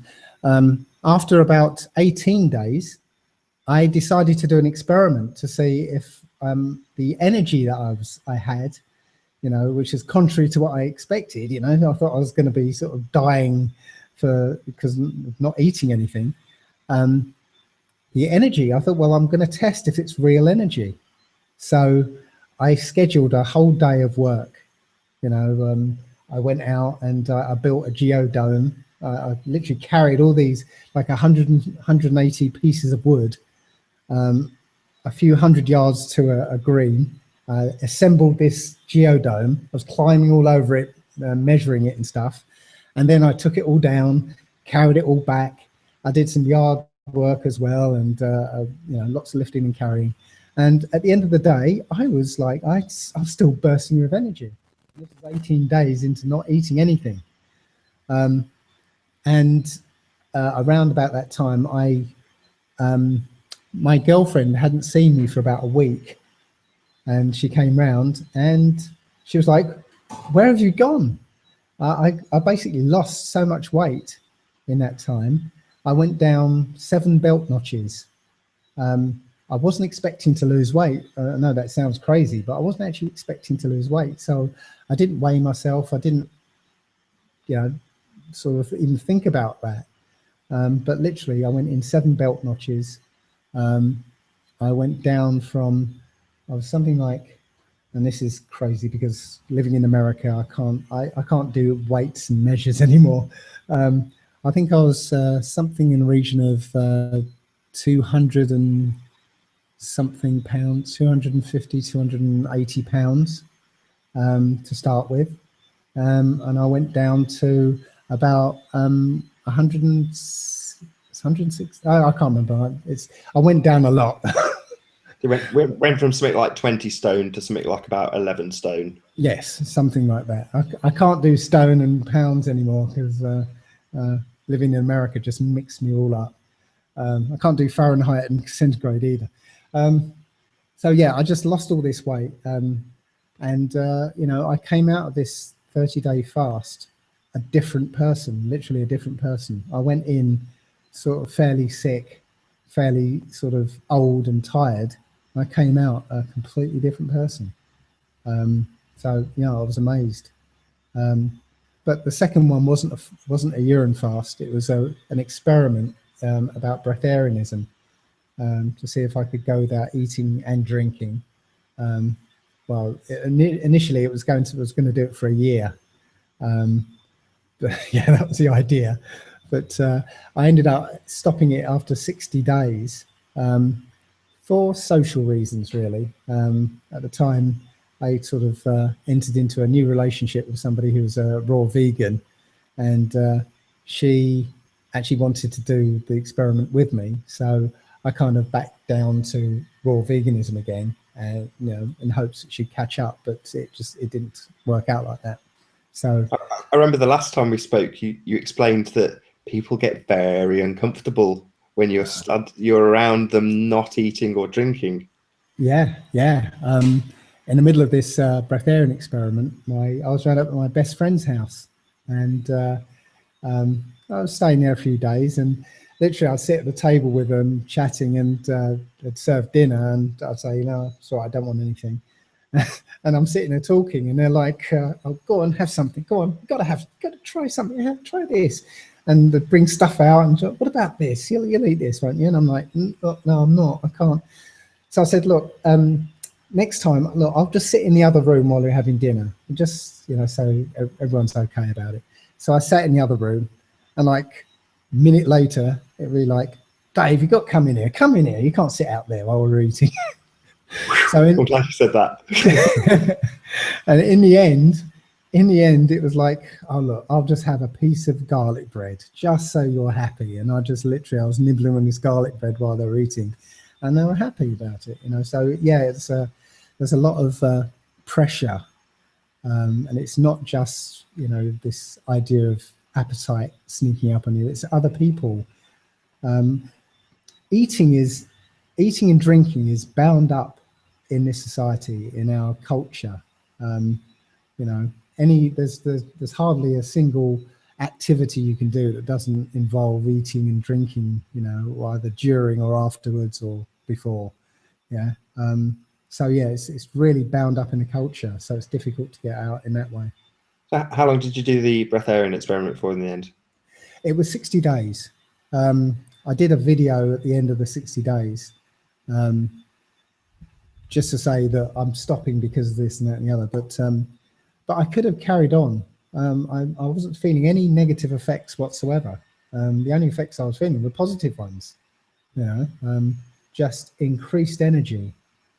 S2: After about 18 days, I decided to do an experiment to see if the energy that I had, you know, which is contrary to what I expected. You know, I thought I was going to be sort of dying because of not eating anything. The energy, I thought, well, I'm going to test if it's real energy. So I scheduled a whole day of work. You know, I went out and I built a geodome. I literally carried all these like 180 pieces of wood, a few hundred yards to a green, assembled this geodome. I was climbing all over it, measuring it and stuff. And then I took it all down, carried it all back. I did some yard work as well, and you know, lots of lifting and carrying. And at the end of the day, I was like, I was still bursting with energy. This is 18 days into not eating anything. And around about that time, my girlfriend hadn't seen me for about a week, and she came round and she was like, "Where have you gone?" I basically lost so much weight in that time. I went down 7 belt notches. I wasn't expecting to lose weight. I know that sounds crazy, but I wasn't actually expecting to lose weight. So I didn't weigh myself. I didn't, you know, sort of even think about that. But literally, I went in 7 belt notches. I went down from, I was something like, and this is crazy because living in America, I can't do weights and measures anymore. I think I was something in the region of 200 and something pounds, 250, 280 pounds to start with. And I went down to about 106, I can't remember. I went down a lot.
S1: It went from something like 20 stone to something like about 11 stone.
S2: Yes, something like that. I can't do stone and pounds anymore because living in America just mixed me all up. I can't do Fahrenheit and centigrade either. So yeah, I just lost all this weight. And you know, I came out of this 30-day fast a different person, literally a different person. I went in sort of fairly sick, fairly sort of old and tired. I came out a completely different person. So, you know, I was amazed. But the second one wasn't a urine fast. It was an experiment about breatharianism to see if I could go without eating and drinking. Well, initially it was going to do it for a year. But yeah, that was the idea. But I ended up stopping it after 60 days for social reasons, really. At the time, I sort of entered into a new relationship with somebody who was a raw vegan, and she actually wanted to do the experiment with me. So I kind of backed down to raw veganism again, you know, in hopes that she'd catch up, but it didn't work out like that. So
S1: I remember the last time we spoke, you explained that people get very uncomfortable when you're around them not eating or drinking.
S2: Yeah. In the middle of this breatharian experiment, I was round up at my best friend's house, and I was staying there a few days, and literally I'd sit at the table with them chatting, and they'd serve dinner, and I'd say, you know, sorry, I don't want anything. And I'm sitting there talking, and they're like, "Oh, go on, have something. Go on, got to try something. Yeah, try this." And they bring stuff out, and what about this? You'll eat this, won't you? And I'm like, "No, I'm not. I can't." So I said, "Look, next time, look, I'll just sit in the other room while you're having dinner, just, you know, so everyone's okay about it." So I sat in the other room, and like a minute later, it really like, "Dave, you got to come in here. Come in here. You can't sit out there while we're eating." So I'm
S1: glad you said that.
S2: And in the end, it was like, "Oh, look, I'll just have a piece of garlic bread, just so you're happy." And I was nibbling on this garlic bread while they were eating, and they were happy about it, you know. So yeah, there's a lot of pressure, and it's not just, you know, this idea of appetite sneaking up on you. It's other people Eating and drinking is bound up in this society, in our culture. You know, there's hardly a single activity you can do that doesn't involve eating and drinking, you know, either during or afterwards or before. Yeah. So yeah, it's really bound up in the culture, so it's difficult to get out in that way.
S1: So how long did you do the breatharian experiment for in the end?
S2: It was 60 days. I did a video at the end of the 60 days, just to say that I'm stopping because of this and that and the other, but I could have carried on. I wasn't feeling any negative effects whatsoever. The only effects I was feeling were positive ones, you know, just increased energy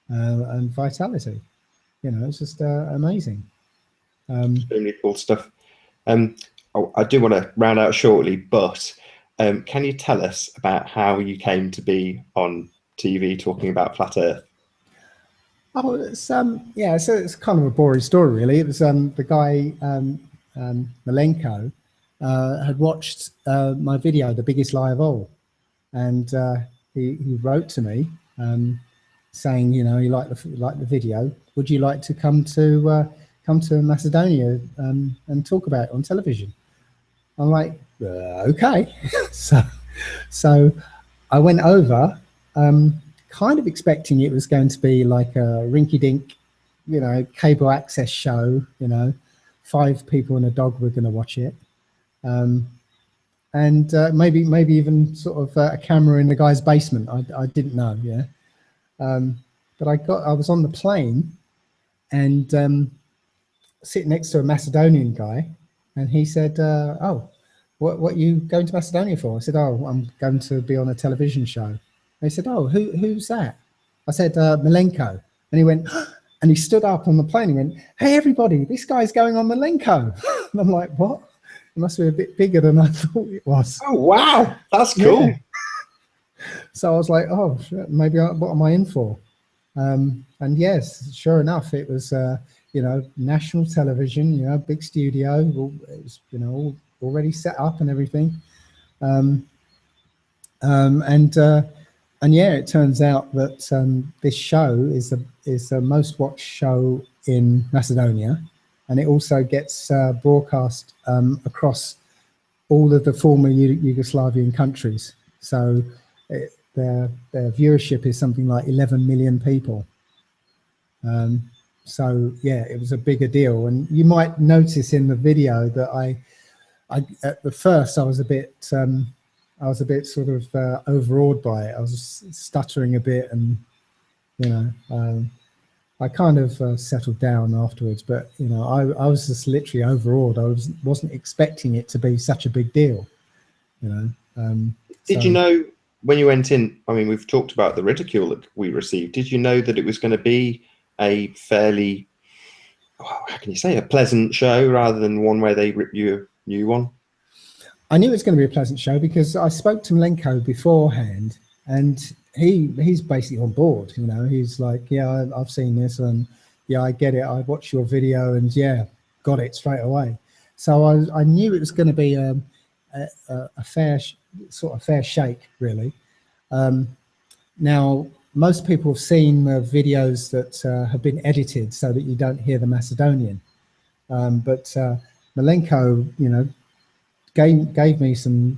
S2: and vitality. You know, it's just amazing.
S1: Extremely cool stuff. I do want to round out shortly, but can you tell us about how you came to be on TV talking about flat Earth?
S2: Oh, it's yeah, so it's kind of a boring story, really. It was the guy Malenko had watched my video, "The Biggest Lie of All," and he wrote to me saying, you know, he liked the video. Would you like to come to Macedonia and talk about it on television? I'm like, okay. so I went over, kind of expecting it was going to be like a rinky-dink, you know, cable access show. You know, 5 people and a dog were going to watch it, and maybe even sort of a camera in the guy's basement. I didn't know, yeah. But I was on the plane and sitting next to a Macedonian guy, and he said, "Oh, what are you going to Macedonia for?" I said, "Oh, I'm going to be on a television show." And he said, "Oh, who's that?" I said, "Malenko." And he went, and he stood up on the plane. He went, "Hey, everybody, this guy's going on Malenko." And I'm like, "What?" It must be a bit bigger than I thought it was.
S1: Oh, wow, that's cool.
S2: Yeah. So I was like, "Oh, maybe what am I in for?" And yes, sure enough, it was, you know, national television, you know, big studio. It was, you know, all already set up and everything. And yeah, it turns out that this show is the most watched show in Macedonia, and it also gets broadcast across all of the former Yugoslavian countries. So their viewership is something like 11 million people. So yeah, it was a bigger deal. And you might notice in the video that I at the first I was a bit sort of overawed by it. I was stuttering a bit, and you know, I kind of settled down afterwards. But you know, I was just literally overawed. I wasn't expecting it to be such a big deal. You know.
S1: Did you know when you went in? I mean, we've talked about the ridicule that we received. Did you know that it was going to be a fairly, how can you say, a pleasant show rather than one where they rip you a new one?
S2: I knew it was going to be a pleasant show because I spoke to Malenko beforehand, and he's basically on board. You know, he's like, yeah, I've seen this, and yeah, I get it. I watched your video, and yeah, got it straight away. So I knew it was going to be a fair shake, really. Now, most people have seen the videos that have been edited so that you don't hear the Macedonian, but Malenko, you know, gave me some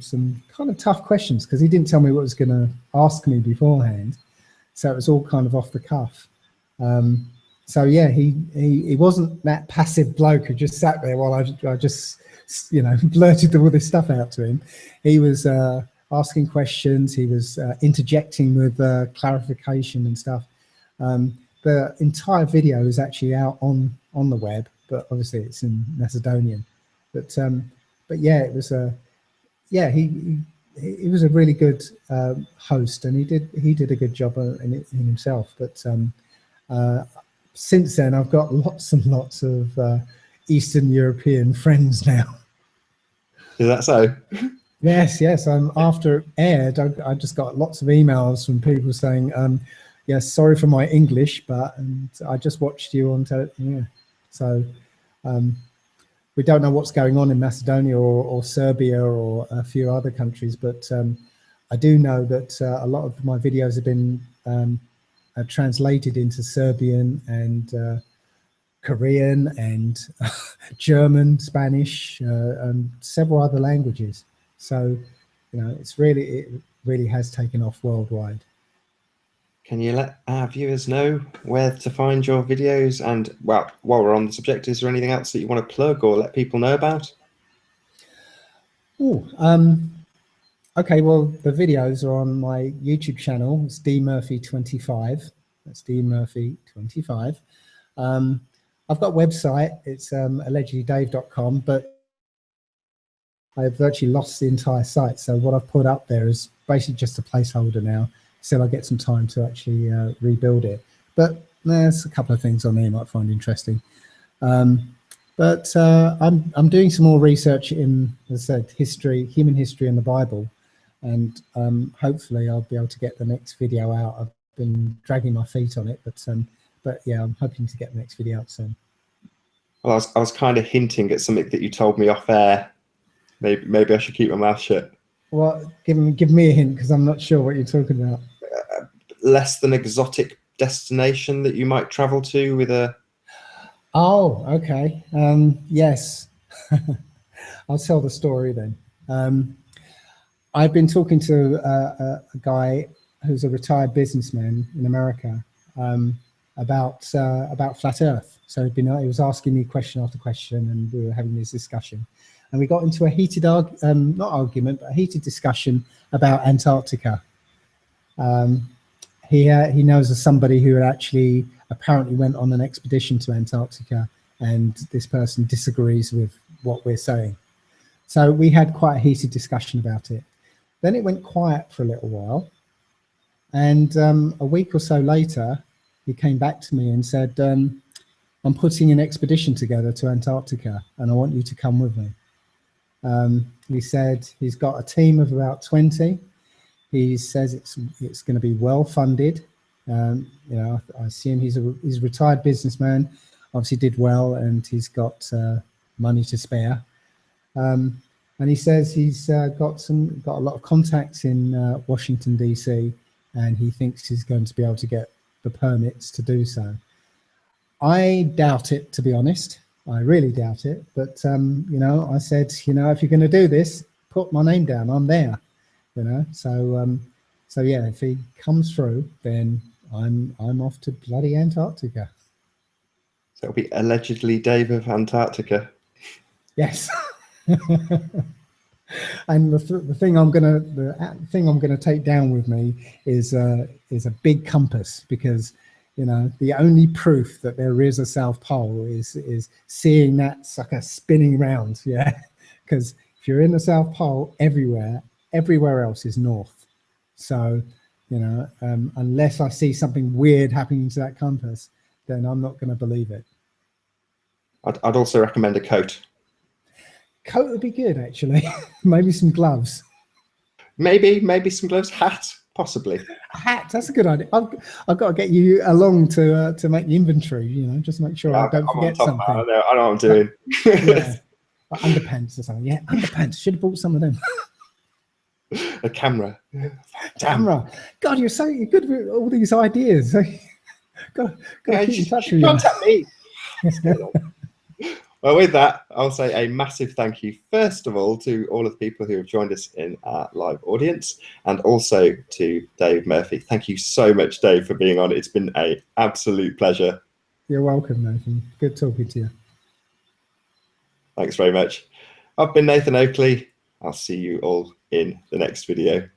S2: kind of tough questions because he didn't tell me what he was going to ask me beforehand, so it was all kind of off the cuff. So yeah, he wasn't that passive bloke who just sat there while I just, you know, blurted all this stuff out to him. He was asking questions. He was interjecting with clarification and stuff. The entire video is actually out on the web, but obviously it's in Macedonian. But yeah, it was he was a really good host, and he did a good job in himself. But since then, I've got lots and lots of Eastern European friends now.
S1: Is that so?
S2: Yes. After it aired, I just got lots of emails from people saying, "Yes, sorry for my English, but I just watched you on television." Yeah. So we don't know what's going on in Macedonia or Serbia or a few other countries, but I do know that a lot of my videos have been translated into Serbian and Korean and German, Spanish, and several other languages. So, you know, it really has taken off worldwide.
S1: Can you let our viewers know where to find your videos? And well, while we're on the subject, is there anything else that you want to plug or let people know about?
S2: Oh, okay. Well, the videos are on my YouTube channel. It's dmurphy25. That's dmurphy25. I've got a website. It's allegedlydave.com, but I've virtually lost the entire site. So what I've put up there is basically just a placeholder now. So I get some time to actually rebuild it. But there's a couple of things on there you might find interesting. I'm doing some more research in, as I said, history, human history, and the Bible, and hopefully I'll be able to get the next video out. I've been dragging my feet on it, but yeah, I'm hoping to get the next video out soon.
S1: Well, I was kind of hinting at something that you told me off air. Maybe I should keep my mouth shut.
S2: Well, give me a hint, because I'm not sure what you're talking about.
S1: Less than exotic destination that you might travel to with a...
S2: Oh, okay. Yes. I'll tell the story then. I've been talking to a guy who's a retired businessman in America about flat Earth. So he was asking me question after question, and we were having this discussion. And we got into a heated, not argument, but a heated discussion about Antarctica. He knows of somebody who actually apparently went on an expedition to Antarctica, and this person disagrees with what we're saying. So we had quite a heated discussion about it. Then it went quiet for a little while. And a week or so later, he came back to me and said, I'm putting an expedition together to Antarctica, and I want you to come with me. He said he's got a team of about 20. He says it's going to be well funded. You know, I assume he's a retired businessman, obviously did well, and he's got money to spare. And he says he's got a lot of contacts in Washington DC, and he thinks he's going to be able to get the permits to do so. I doubt it, to be honest. I really doubt it. But you know, I said, you know, if you're going to do this, put my name down. I'm there. You know, so yeah, if he comes through, then I'm off to bloody Antarctica.
S1: So it'll be allegedly Dave of Antarctica.
S2: Yes. And the thing I'm gonna take down with me is a big compass, because you know the only proof that there is a South Pole is seeing that sucker spinning round. Yeah, because if you're in the South Pole, everywhere else is north. So, you know, unless I see something weird happening to that compass, then I'm not going to believe it.
S1: I'd also recommend a coat.
S2: Coat would be good, actually. Maybe some gloves.
S1: Maybe some gloves. Hat, possibly.
S2: A hat. That's a good idea. I've got to get you along to make the inventory. You know, just make sure I don't forget something. I know
S1: what I'm doing.
S2: Yeah, like underpants or something. Yeah, underpants. Should have bought some of them.
S1: A camera.
S2: Camera. God, you're good with all these ideas. Got to keep in touch with you.
S1: Contact me. Well, with that, I'll say a massive thank you, first of all, to all of the people who have joined us in our live audience, and also to Dave Murphy. Thank you so much, Dave, for being on. It's been an absolute pleasure.
S2: You're welcome, Nathan. Good talking to you.
S1: Thanks very much. I've been Nathan Oakley. I'll see you all in the next video.